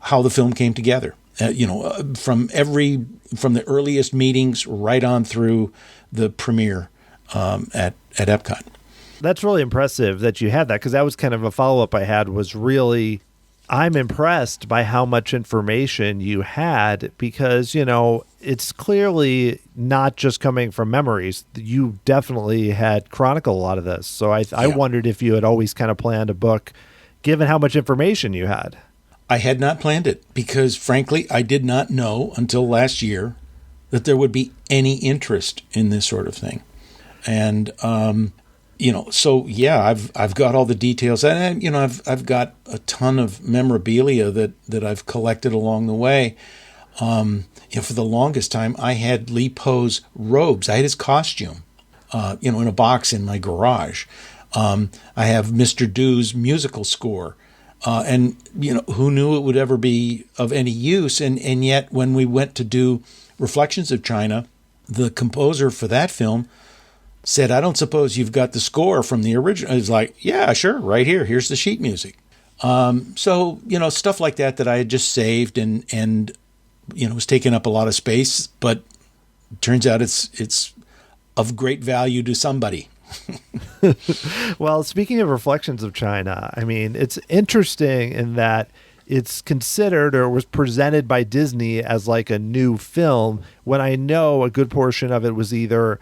[SPEAKER 1] how the film came together. From the earliest meetings right on through the premiere at EPCOT.
[SPEAKER 2] That's really impressive that you had that, because that was kind of a follow-up I had was really, I'm impressed by how much information you had because, it's clearly not just coming from memories. You definitely had chronicled a lot of this. So I wondered if you had always kind of planned a book given how much information you had.
[SPEAKER 1] I had not planned it because, frankly, I did not know until last year that there would be any interest in this sort of thing. And, so yeah, I've got all the details, and I've got a ton of memorabilia that I've collected along the way. For the longest time, I had Li Po's robes. I had his costume, in a box in my garage. I have Mr. Doo's musical score. And who knew it would ever be of any use? And yet, when we went to do Reflections of China, the composer for that film said, "I don't suppose you've got the score from the original." I was like, "Yeah, sure, right here. Here's the sheet music." So stuff like that I had just saved and was taking up a lot of space, but it turns out it's of great value to somebody.
[SPEAKER 2] Well, speaking of Reflections of China, I mean, it's interesting in that it's considered or was presented by Disney as like a new film when I know a good portion of it was either,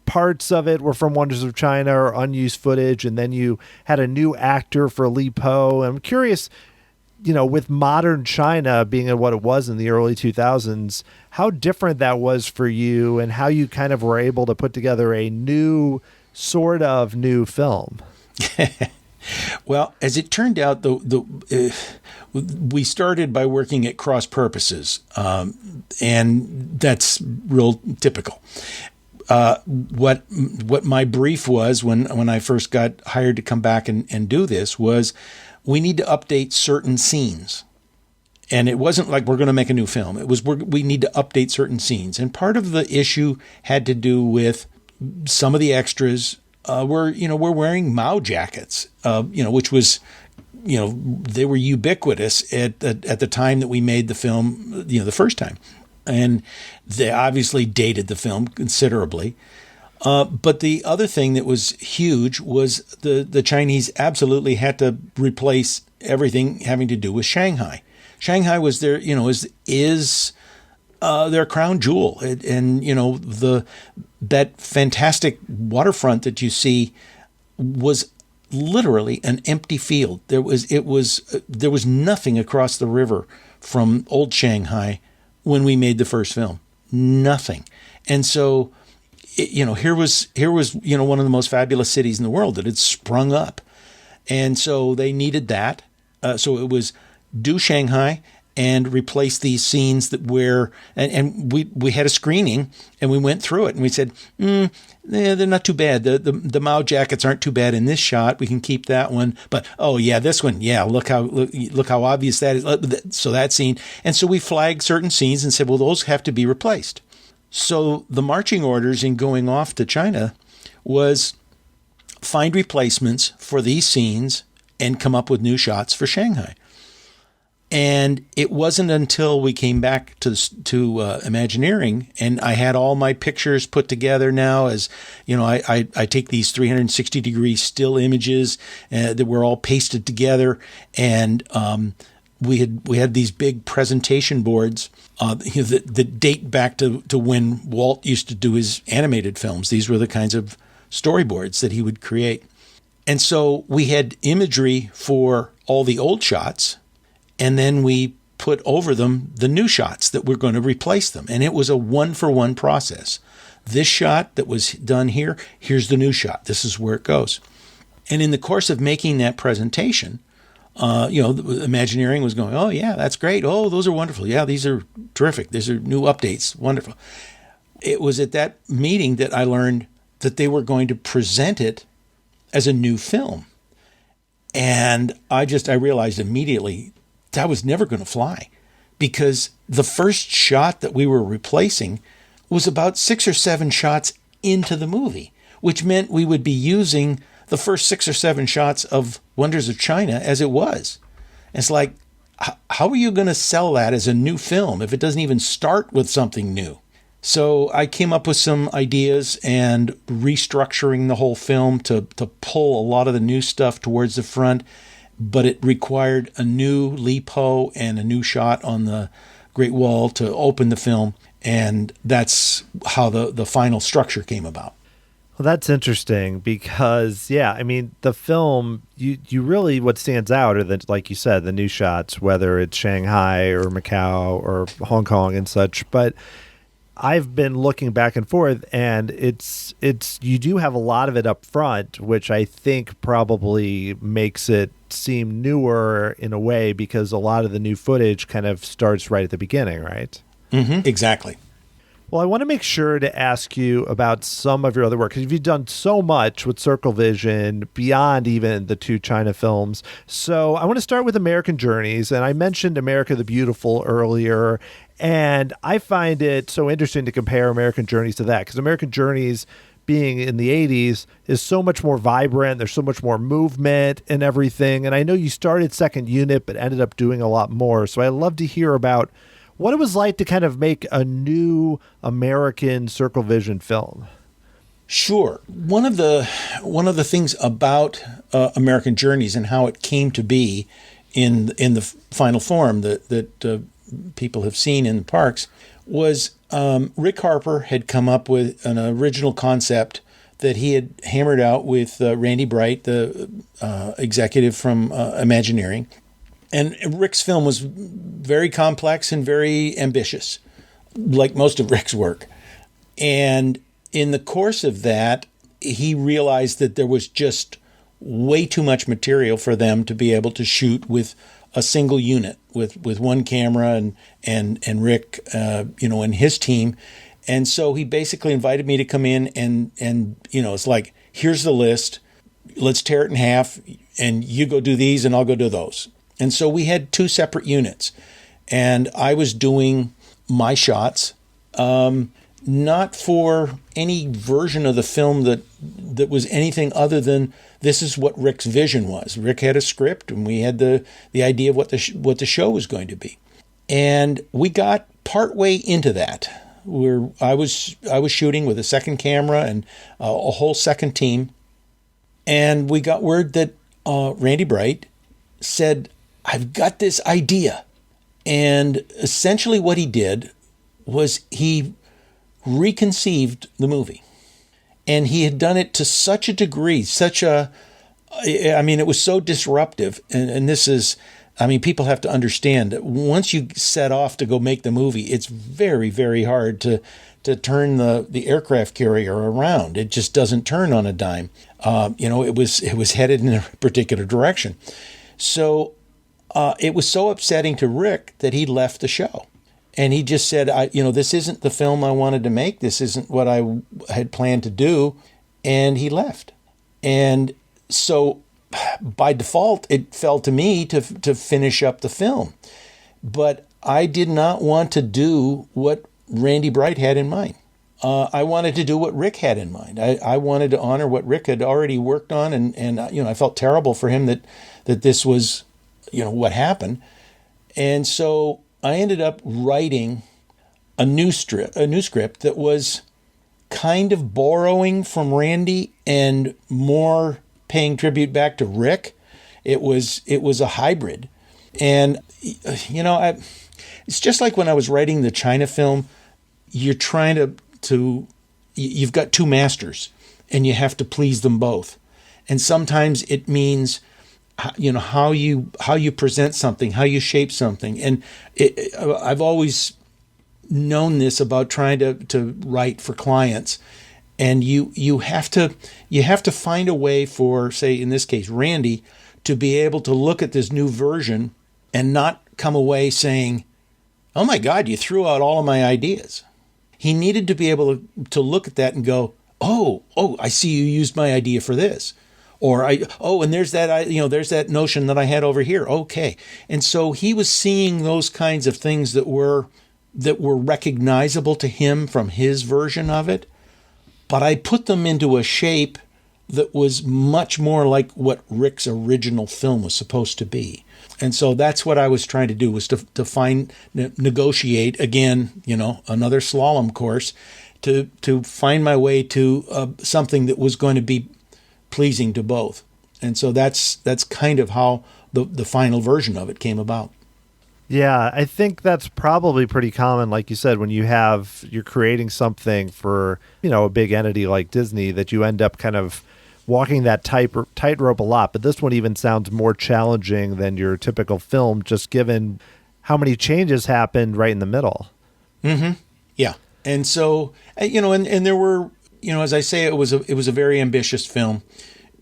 [SPEAKER 2] parts of it were from Wonders of China or unused footage. And then you had a new actor for Li Po. I'm curious, with modern China being what it was in the early 2000s, how different that was for you and how you kind of were able to put together a sort of new film.
[SPEAKER 1] Well, as it turned out, we started by working at cross purposes, and that's real typical. What my brief was when I first got hired to come back and do this was, we need to update certain scenes. And it wasn't like we're going to make a new film. It was we need to update certain scenes. And part of the issue had to do with some of the extras were wearing Mao jackets, which was, they were ubiquitous at the time that we made the film, the first time. And they obviously dated the film considerably. But the other thing that was huge was the Chinese absolutely had to replace everything having to do with Shanghai. Shanghai was their, is their crown jewel, and that fantastic waterfront that you see was literally an empty field. There was nothing across the river from old Shanghai when we made the first film, nothing. And so, here was one of the most fabulous cities in the world that had sprung up, and so they needed that. So it was do Shanghai and replace these scenes that and we had a screening and we went through it and we said, they're not too bad. The Mao jackets aren't too bad in this shot. We can keep that one. But, oh yeah, this one, yeah, look how obvious that is. So that scene. And so we flagged certain scenes and said, well, those have to be replaced. So the marching orders in going off to China was find replacements for these scenes and come up with new shots for Shanghai. And it wasn't until we came back to Imagineering and I had all my pictures put together now as, I take these 360-degree still images that were all pasted together. And we had these big presentation boards that date back to when Walt used to do his animated films. These were the kinds of storyboards that he would create. And so we had imagery for all the old shots, and then we put over them the new shots that were going to replace them. And it was a one-for-one process. This shot that was done here, here's the new shot. This is where it goes. And in the course of making that presentation, Imagineering was going, oh, yeah, that's great. Oh, those are wonderful. Yeah, these are terrific. These are new updates. Wonderful. It was at that meeting that I learned that they were going to present it as a new film. And I realized immediately that was never going to fly, because the first shot that we were replacing was about 6 or 7 shots into the movie, which meant we would be using the first 6 or 7 shots of Wonders of China as it was. It's like, how are you going to sell that as a new film if it doesn't even start with something new? So I came up with some ideas and restructuring the whole film to pull a lot of the new stuff towards the front, but it required a new lipo and a new shot on the Great Wall to open the film, and that's how the final structure came about.
[SPEAKER 2] Well, that's interesting because, the film, you really, what stands out are like you said, the new shots, whether it's Shanghai or Macau or Hong Kong and such, but I've been looking back and forth, and it's you do have a lot of it up front, which I think probably makes it seem newer in a way because a lot of the new footage kind of starts right at the beginning, right?
[SPEAKER 1] Mm-hmm. Exactly.
[SPEAKER 2] Well, I want to make sure to ask you about some of your other work, because you've done so much with Circle Vision beyond even the 2 China films. So I want to start with American Journeys, and I mentioned America the Beautiful earlier, and I find it so interesting to compare American Journeys to that, because American Journeys, being in the 80s, is so much more vibrant. There's so much more movement and everything. And I know you started second unit, but ended up doing a lot more. So I'd love to hear about what it was like to kind of make a new American Circle Vision film.
[SPEAKER 1] Sure. One of the things about American Journeys and how it came to be in the final form that people have seen in the parks was Rick Harper had come up with an original concept that he had hammered out with Randy Bright, the executive from Imagineering. And Rick's film was very complex and very ambitious, like most of Rick's work. And in the course of that, he realized that there was just way too much material for them to be able to shoot with a single unit, with one camera and Rick, and his team. And so he basically invited me to come in and it's like, here's the list, let's tear it in half, and you go do these and I'll go do those. And so we had 2 separate units, and I was doing my shots, not for any version of the film that was anything other than this is what Rick's vision was. Rick had a script, and we had the idea of what the show was going to be. And we got partway into that, where I was shooting with a second camera and a whole second team, and we got word that Randy Bright said, I've got this idea. And essentially what he did was he reconceived the movie. And he had done it to such a degree, it was so disruptive. And this is, people have to understand that once you set off to go make the movie, it's very, very hard to turn the aircraft carrier around. It just doesn't turn on a dime. It was headed in a particular direction. So it was so upsetting to Rick that he left the show. And he just said, this isn't the film I wanted to make. This isn't what I had planned to do. And he left. And so by default, it fell to me to finish up the film. But I did not want to do what Randy Bright had in mind. I wanted to do what Rick had in mind. I wanted to honor what Rick had already worked on. And I felt terrible for him that this was, what happened. And so I ended up writing a new script that was kind of borrowing from Randy and more paying tribute back to Rick. It was a hybrid. And, it's just like when I was writing the China film, you're trying you've got two masters and you have to please them both. And sometimes it means, how you present something, how you shape something. And I've always known this about trying to write for clients. And you have to find a way for, say, in this case, Randy, to be able to look at this new version and not come away saying, oh my God, you threw out all of my ideas. He needed to be able to look at that and go, oh, I see you used my idea for this. Or and there's that notion that I had over here. Okay. And so he was seeing those kinds of things that were recognizable to him from his version of it. But I put them into a shape that was much more like what Rick's original film was supposed to be. And so that's what I was trying to do, was to negotiate, again, another slalom course, to find my way to something that was going to be pleasing to both. And so that's kind of how the final version of it came about.
[SPEAKER 2] Yeah, I think that's probably pretty common, like you said, when you're creating something for, a big entity like Disney, that you end up kind of walking that tightrope a lot. But this one even sounds more challenging than your typical film, just given how many changes happened right in the middle.
[SPEAKER 1] Mm-hmm. Yeah. And so, and there were, as I say, it was a very ambitious film.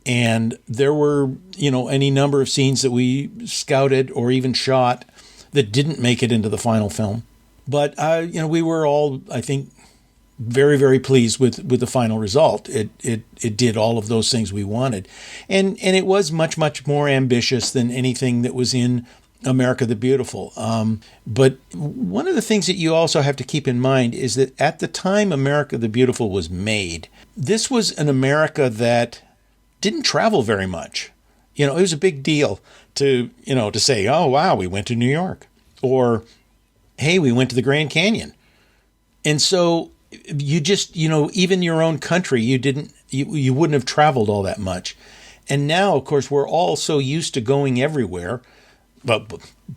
[SPEAKER 1] And there were, any number of scenes that we scouted or even shot that didn't make it into the final film. But, we were all, I think, very, very pleased with the final result. It did all of those things we wanted. And it was much, much more ambitious than anything that was in America the Beautiful. But one of the things that you also have to keep in mind is that at the time America the Beautiful was made, this was an America that didn't travel very much. It was a big deal to say, oh, wow, we went to New York, or, hey, we went to the Grand Canyon. And so you just, even your own country, you wouldn't have traveled all that much. And now, of course, we're all so used to going everywhere, well,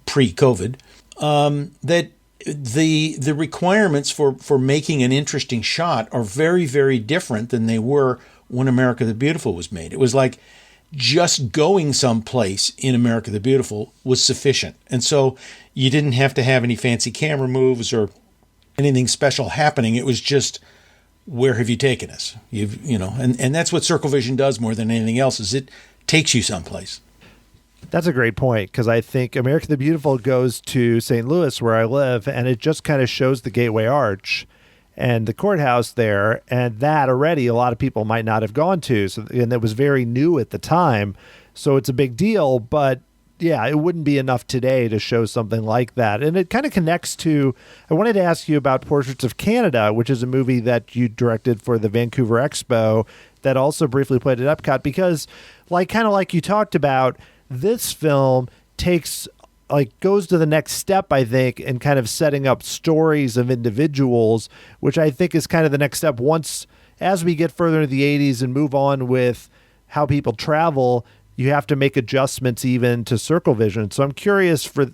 [SPEAKER 1] pre-COVID, that the requirements for making an interesting shot are very, very different than they were when America the Beautiful was made. It was like just going someplace in America the Beautiful was sufficient. And so you didn't have to have any fancy camera moves or anything special happening. It was just, where have you taken us? And that's what Circle Vision does more than anything else, is it takes you someplace.
[SPEAKER 2] That's a great point, because I think America the Beautiful goes to St. Louis, where I live, and it just kind of shows the Gateway Arch and the courthouse there, and that already a lot of people might not have gone to. So, and it was very new at the time, so it's a big deal. But yeah, it wouldn't be enough today to show something like that. And it kind of connects to, I wanted to ask you about Portraits of Canada, which is a movie that you directed for the Vancouver Expo that also briefly played at EPCOT, because kind of like you talked about, this film goes to the next step, I think, in kind of setting up stories of individuals, which I think is kind of the next step as we get further into the 80s and move on with how people travel. You have to make adjustments even to Circle Vision. So I'm curious for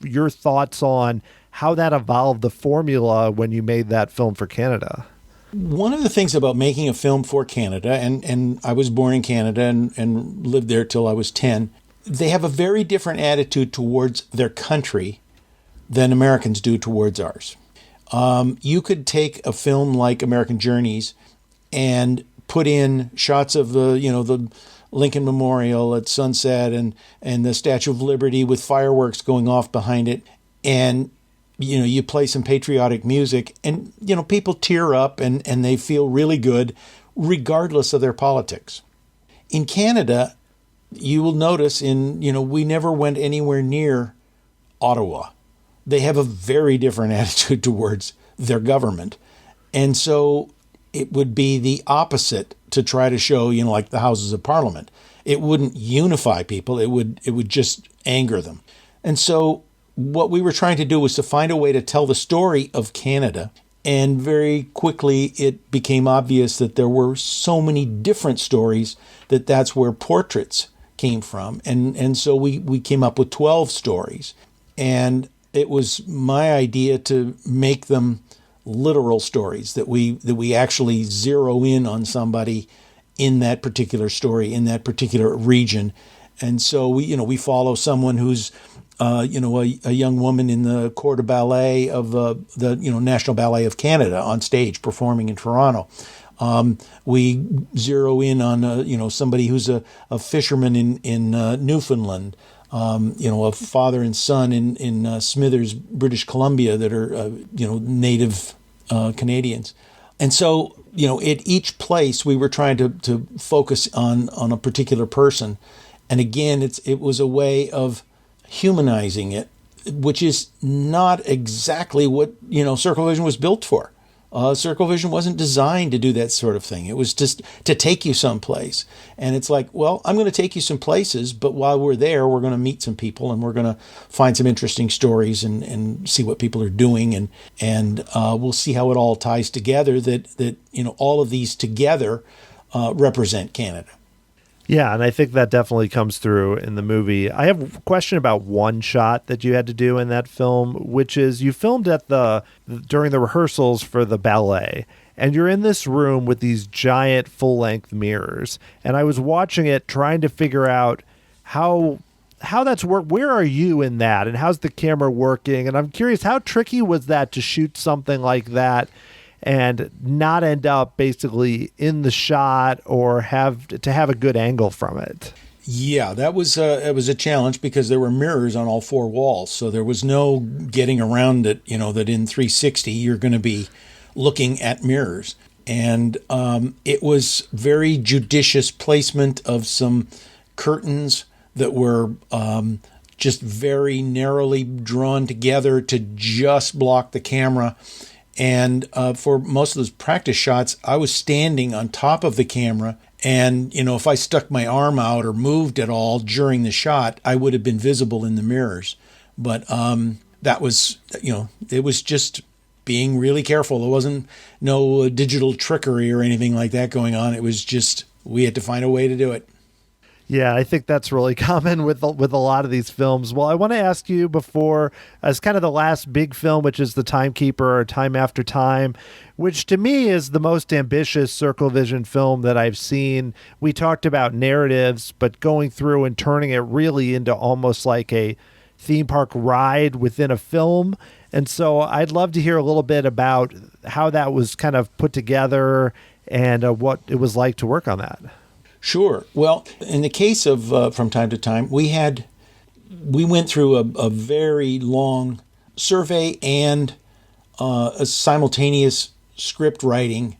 [SPEAKER 2] your thoughts on how that evolved the formula when you made that film for Canada.
[SPEAKER 1] One of the things about making a film for Canada, and I was born in Canada and lived there till I was 10, they have a very different attitude towards their country than Americans do towards ours. You could take a film like American Journeys and put in shots of the Lincoln Memorial at sunset and the Statue of Liberty with fireworks going off behind it. And, you play some patriotic music and, people tear up and they feel really good regardless of their politics. In Canada, you will notice we never went anywhere near Ottawa. They have a very different attitude towards their government. And so it would be the opposite to try to show, like the Houses of Parliament. It wouldn't unify people. It would just anger them. And so what we were trying to do was to find a way to tell the story of Canada. And very quickly it became obvious that there were so many different stories that's where portraits came from. And so we came up with 12 stories. And it was my idea to make them literal stories, that we actually zero in on somebody in that particular story, in that particular region. And so we follow someone who's a young woman in the corps de ballet of the National Ballet of Canada on stage performing in Toronto. We zero in on somebody who's a fisherman in Newfoundland. A father and son in Smithers, British Columbia, that are native Canadians. And so at each place we were trying to focus on a particular person. And again, it was a way of humanizing it, which is not exactly what Circle Vision was built for. Circle Vision wasn't designed to do that sort of thing. It was just to take you someplace. And it's like, well, I'm going to take you some places, but while we're there, we're going to meet some people and we're going to find some interesting stories and see what people are doing. And we'll see how it all ties together, that all of these together represent Canada.
[SPEAKER 2] Yeah, and I think that definitely comes through in the movie. I have a question about one shot that you had to do in that film, which is you filmed during the rehearsals for the ballet, and you're in this room with these giant full-length mirrors. And I was watching it, trying to figure out how that's work. Where are you in that, and how's the camera working? And I'm curious, how tricky was that to shoot something like that and not end up basically in the shot or have a good angle from it?
[SPEAKER 1] Yeah, it was a challenge because there were mirrors on all four walls. So there was no getting around it, that in 360 you're going to be looking at mirrors. And it was very judicious placement of some curtains that were just very narrowly drawn together to just block the camera. And for most of those practice shots, I was standing on top of the camera. And, if I stuck my arm out or moved at all during the shot, I would have been visible in the mirrors. But that was, it was just being really careful. There wasn't no digital trickery or anything like that going on. It was just, we had to find a way to do it.
[SPEAKER 2] Yeah, I think that's really common with a lot of these films. Well, I want to ask you before, as kind of the last big film, which is The Timekeeper, or Time After Time, which to me is the most ambitious Circle Vision film that I've seen. We talked about narratives, but going through and turning it really into almost like a theme park ride within a film. And so I'd love to hear a little bit about how that was kind of put together and what it was like to work on that.
[SPEAKER 1] Sure. Well, in the case of From Time to Time, we went through a very long survey and a simultaneous script writing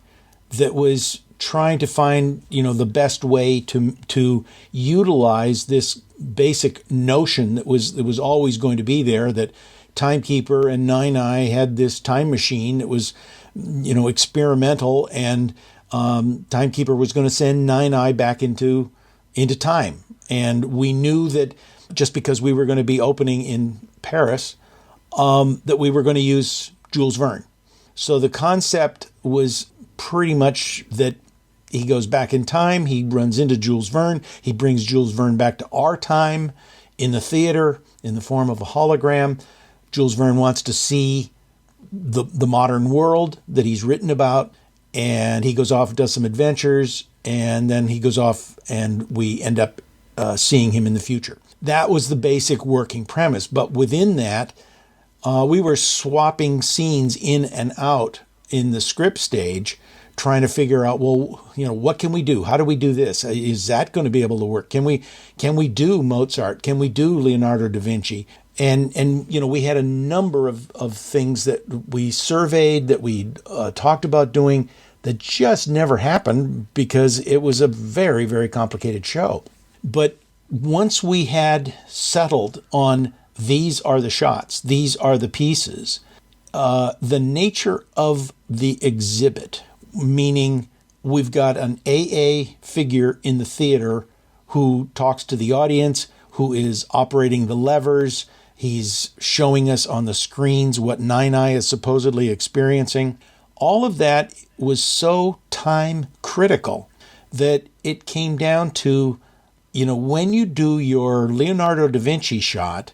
[SPEAKER 1] that was trying to find, the best way to utilize this basic notion that was always going to be there, that Timekeeper and Nine Eye had this time machine that was, experimental, and Timekeeper was going to send Nine Eye back into time. And we knew that just because we were going to be opening in Paris, that we were going to use Jules Verne. So the concept was pretty much that he goes back in time, he runs into Jules Verne, he brings Jules Verne back to our time in the theater in the form of a hologram. Jules Verne wants to see the modern world that he's written about, and he goes off and does some adventures, and then he goes off and we end up seeing him in the future. That was the basic working premise. But within that, we were swapping scenes in and out in the script stage, trying to figure out, well, what can we do? How do we do this? Is that going to be able to work? Can we do Mozart? Can we do Leonardo da Vinci? And we had a number of things that we surveyed, that we talked about doing, that just never happened because it was a very, very complicated show. But once we had settled on these are the shots, these are the pieces, the nature of the exhibit, meaning we've got an AA figure in the theater who talks to the audience, who is operating the levers. He's showing us on the screens what Nine Eye is supposedly experiencing. All of that was so time critical that it came down to, when you do your Leonardo da Vinci shot,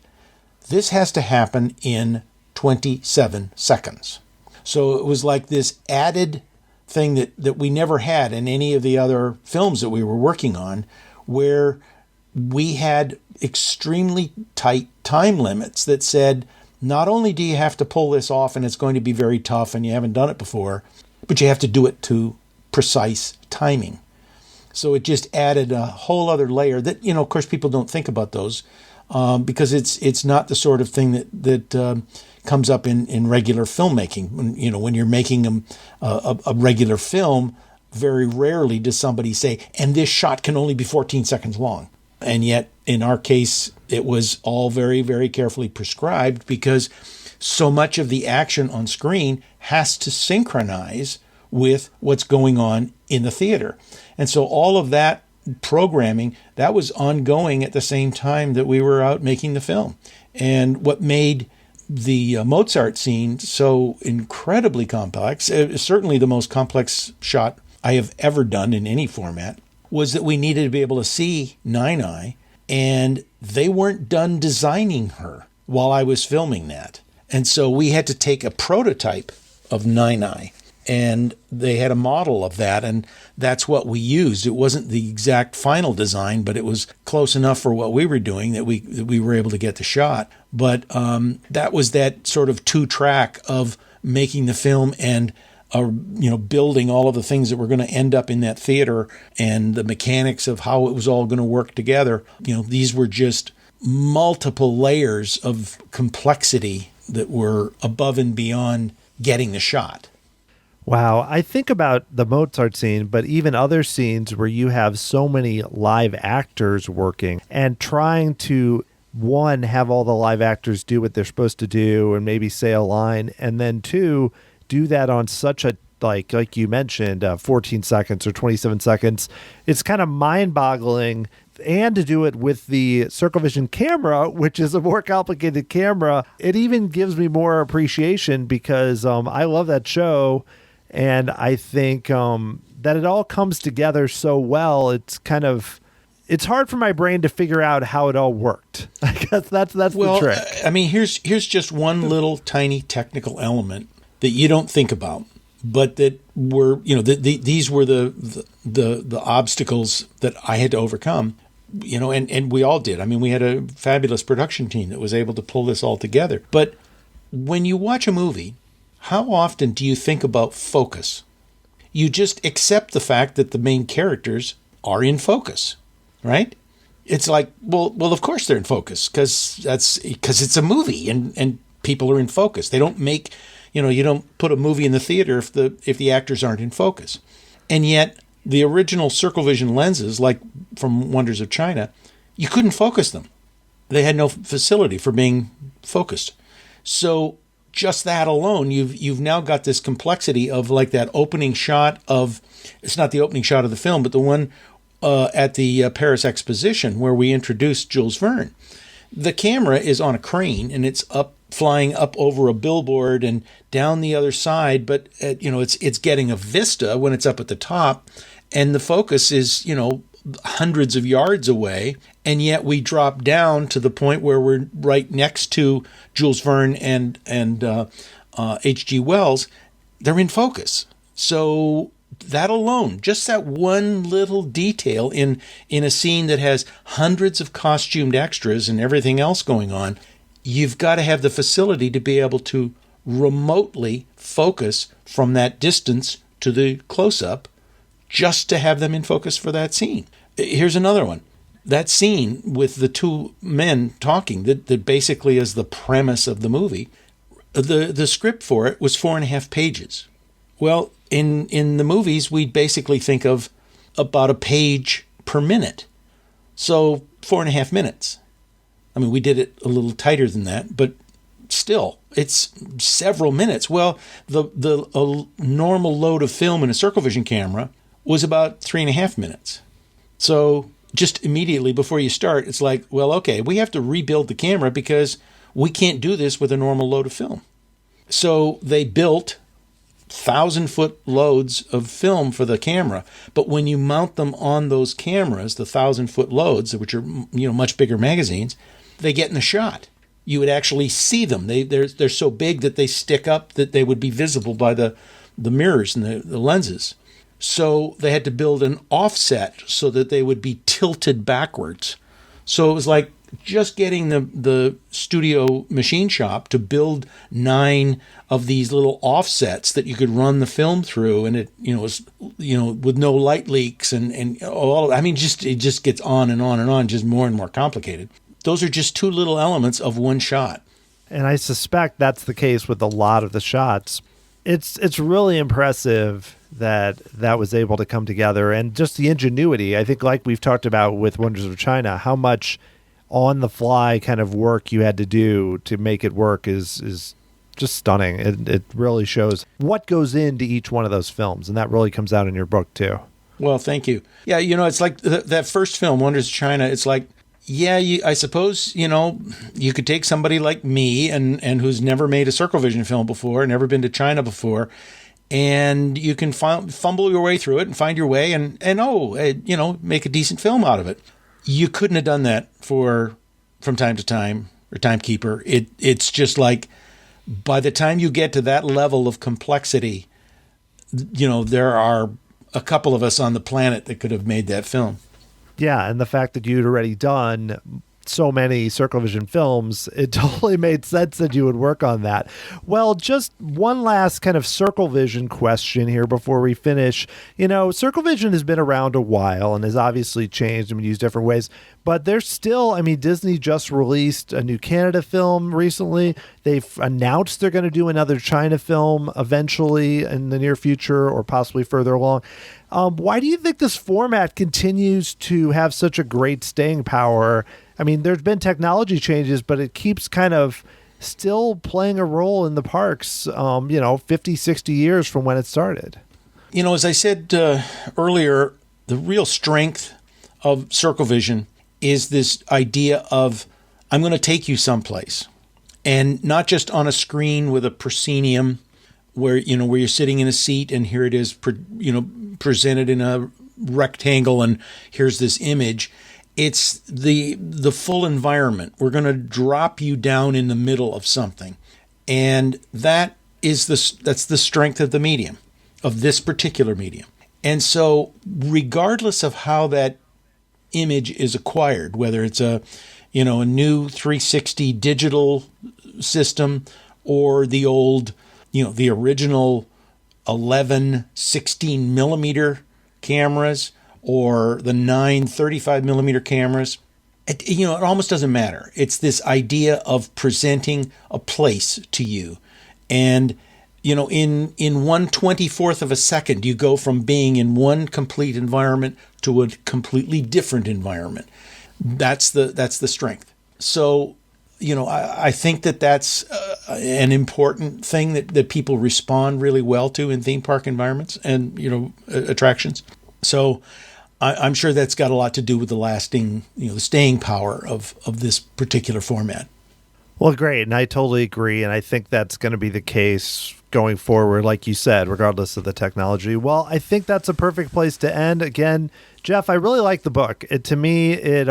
[SPEAKER 1] this has to happen in 27 seconds. So it was like this added thing that we never had in any of the other films that we were working on, where we had extremely tight time limits that said, not only do you have to pull this off and it's going to be very tough and you haven't done it before, but you have to do it to precise timing. So it just added a whole other layer that, of course, people don't think about those because it's not the sort of thing that comes up in regular filmmaking. When you're making a regular film, very rarely does somebody say, and this shot can only be 14 seconds long. And yet, in our case, it was all very, very carefully prescribed because so much of the action on screen has to synchronize with what's going on in the theater. And so all of that programming, that was ongoing at the same time that we were out making the film. And what made the Mozart scene so incredibly complex, certainly the most complex shot I have ever done in any format, was that we needed to be able to see Nine Eye, and they weren't done designing her while I was filming that. And so we had to take a prototype of Nine Eye, and they had a model of that, and that's what we used. It wasn't the exact final design, but it was close enough for what we were doing that we were able to get the shot. But that was that sort of two-track of making the film and building all of the things that were going to end up in that theater and the mechanics of how it was all going to work together. These were just multiple layers of complexity that were above and beyond getting the shot.
[SPEAKER 2] Wow. I think about the Mozart scene, but even other scenes where you have so many live actors working and trying to, one, have all the live actors do what they're supposed to do and maybe say a line, and then two, do that on such a, like you mentioned, 14 seconds or 27 seconds. It's kind of mind-boggling. And to do it with the Circle Vision camera, which is a more complicated camera, it even gives me more appreciation because I love that show. And I think that it all comes together so well. It's hard for my brain to figure out how it all worked. I guess that's the trick.
[SPEAKER 1] I mean, here's just one little tiny technical element that you don't think about, but that were, these were the obstacles that I had to overcome, and we all did. I mean, we had a fabulous production team that was able to pull this all together. But when you watch a movie, how often do you think about focus? You just accept the fact that the main characters are in focus, right? It's like, well, of course they're in focus because it's a movie and people are in focus. They don't make, you don't put a movie in the theater if the actors aren't in focus. And yet the original Circle Vision lenses, like from Wonders of China, you couldn't focus them. They had no facility for being focused. So just that alone, you've now got this complexity of like that opening shot of, it's not the opening shot of the film, but the one at the Paris Exposition where we introduced Jules Verne. The camera is on a crane and it's flying up over a billboard and down the other side, but it's getting a vista when it's up at the top, and the focus is hundreds of yards away, and yet we drop down to the point where we're right next to Jules Verne and H.G. Wells. They're in focus. So that alone, just that one little detail in a scene that has hundreds of costumed extras and everything else going on, you've got to have the facility to be able to remotely focus from that distance to the close-up just to have them in focus for that scene. Here's another one. That scene with the two men talking, that basically is the premise of the movie, the script for it was 4.5 pages. Well, in the movies, we basically think of about a page per minute. So 4.5 minutes. I mean, we did it a little tighter than that, but still, it's several minutes. Well, a normal load of film in a circle vision camera was about 3.5 minutes. So just immediately before you start, it's like, well, okay, we have to rebuild the camera because we can't do this with a normal load of film. So they built 1,000-foot loads of film for the camera, but when you mount them on those cameras, the 1,000-foot loads, which are much bigger magazines, they get in the shot. You would actually see them. They're so big that they stick up that they would be visible by the mirrors and the lenses. So they had to build an offset so that they would be tilted backwards. So it was like just getting the studio machine shop to build 9 of these little offsets that you could run the film through, and it was with no light leaks and all. I mean, it just gets on and on and on, just more and more complicated. Those are just 2 little elements of one shot.
[SPEAKER 2] And I suspect that's the case with a lot of the shots. It's really impressive that was able to come together, and just the ingenuity. I think, like we've talked about with Wonders of China, how much on-the-fly kind of work you had to do to make it work is just stunning. It really shows what goes into each one of those films, and that really comes out in your book, too.
[SPEAKER 1] Well, thank you. Yeah, it's like that first film, Wonders of China, it's like, yeah, I suppose, you could take somebody like me and who's never made a circle vision film before, never been to China before, and you can fumble your way through it and find your way and make a decent film out of it. You couldn't have done that From Time to Time or Timekeeper. It's just like, by the time you get to that level of complexity, there are a couple of us on the planet that could have made that film.
[SPEAKER 2] Yeah, and the fact that you'd already done so many circle vision films, it totally made sense that you would work on that. Well, just one last kind of circle vision question here before we finish. Circle vision has been around a while and has obviously changed and been used different ways, but there's still, Disney just released a new Canada film recently. They've announced they're going to do another China film eventually in the near future or possibly further along. Why do you think this format continues to have such a great staying power? There's been technology changes, but it keeps kind of still playing a role in the parks, 50, 60 years from when it started.
[SPEAKER 1] As I said earlier, the real strength of circle vision is this idea of, I'm going to take you someplace. And not just on a screen with a proscenium where you're sitting in a seat and here it is, presented in a rectangle and here's this image. It's the full environment. We're going to drop you down in the middle of something. And that's the strength of the medium, of this particular medium. And so regardless of how that image is acquired, whether it's a new 360 digital system or the old, the original 11, 16 millimeter cameras, or the 9 35 millimeter cameras, it almost doesn't matter. It's this idea of presenting a place to you. And, in 1/24th of a second, you go from being in one complete environment to a completely different environment. That's the strength. So, I think that's an important thing that people respond really well to in theme park environments and, attractions. So I'm sure that's got a lot to do with the staying power of this particular format.
[SPEAKER 2] Well, great. And I totally agree. And I think that's going to be the case going forward, like you said, regardless of the technology. Well, I think that's a perfect place to end. Again, Jeff, I really like the book. To me, it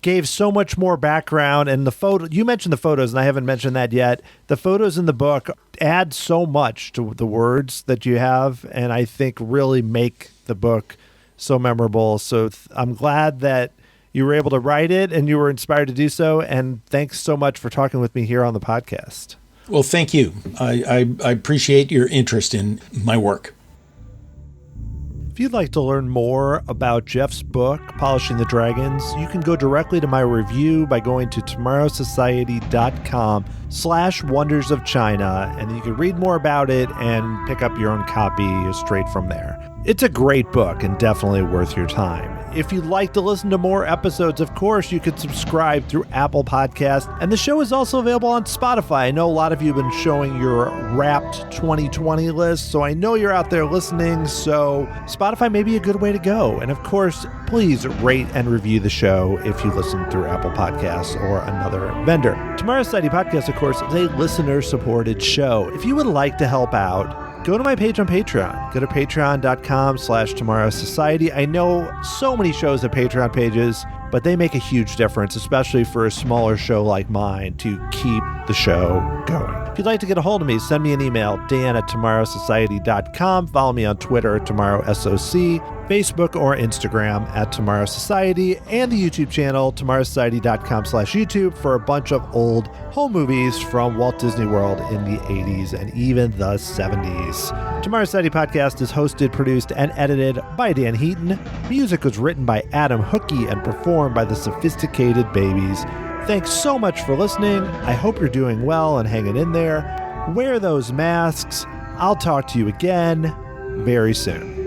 [SPEAKER 2] gave so much more background, and you mentioned the photos, and I haven't mentioned that yet. The photos in the book add so much to the words that you have, and I think really make the book so memorable. So I'm glad that you were able to write it and you were inspired to do so. And thanks so much for talking with me here on the podcast.
[SPEAKER 1] Well, thank you. I appreciate your interest in my work.
[SPEAKER 2] If you'd like to learn more about Jeff's book, Polishing the Dragons, you can go directly to my review by going to tomorrowsociety.com/wonders of China, and you can read more about it and pick up your own copy straight from there. It's a great book and definitely worth your time. If you'd like to listen to more episodes, of course, you can subscribe through Apple Podcasts, and the show is also available on Spotify. I know a lot of you have been showing your Wrapped 2020 list, so I know you're out there listening, so Spotify may be a good way to go. And of course, please rate and review the show if you listen through Apple Podcasts or another vendor. Tomorrow's Society Podcast, of course, is a listener-supported show. If you would like to help out, go to my page on Patreon. Go to patreon.com/tomorrowsociety. I know so many shows have Patreon pages, but they make a huge difference, especially for a smaller show like mine, to keep the show going. If you'd like to get a hold of me, send me an email, dan@tomorrowsociety.com. Follow me on Twitter at tomorrowsoc, Facebook or Instagram at Tomorrow Society, and the YouTube channel, tomorrowsociety.com/YouTube, for a bunch of old home movies from Walt Disney World in the 80s and even the 70s. Tomorrow Society Podcast is hosted, produced, and edited by Dan Heaton. Music was written by Adam Hookey and performed by the Sophisticated Babies. Thanks so much for listening. I hope you're doing well and hanging in there. Wear those masks. I'll talk to you again very soon.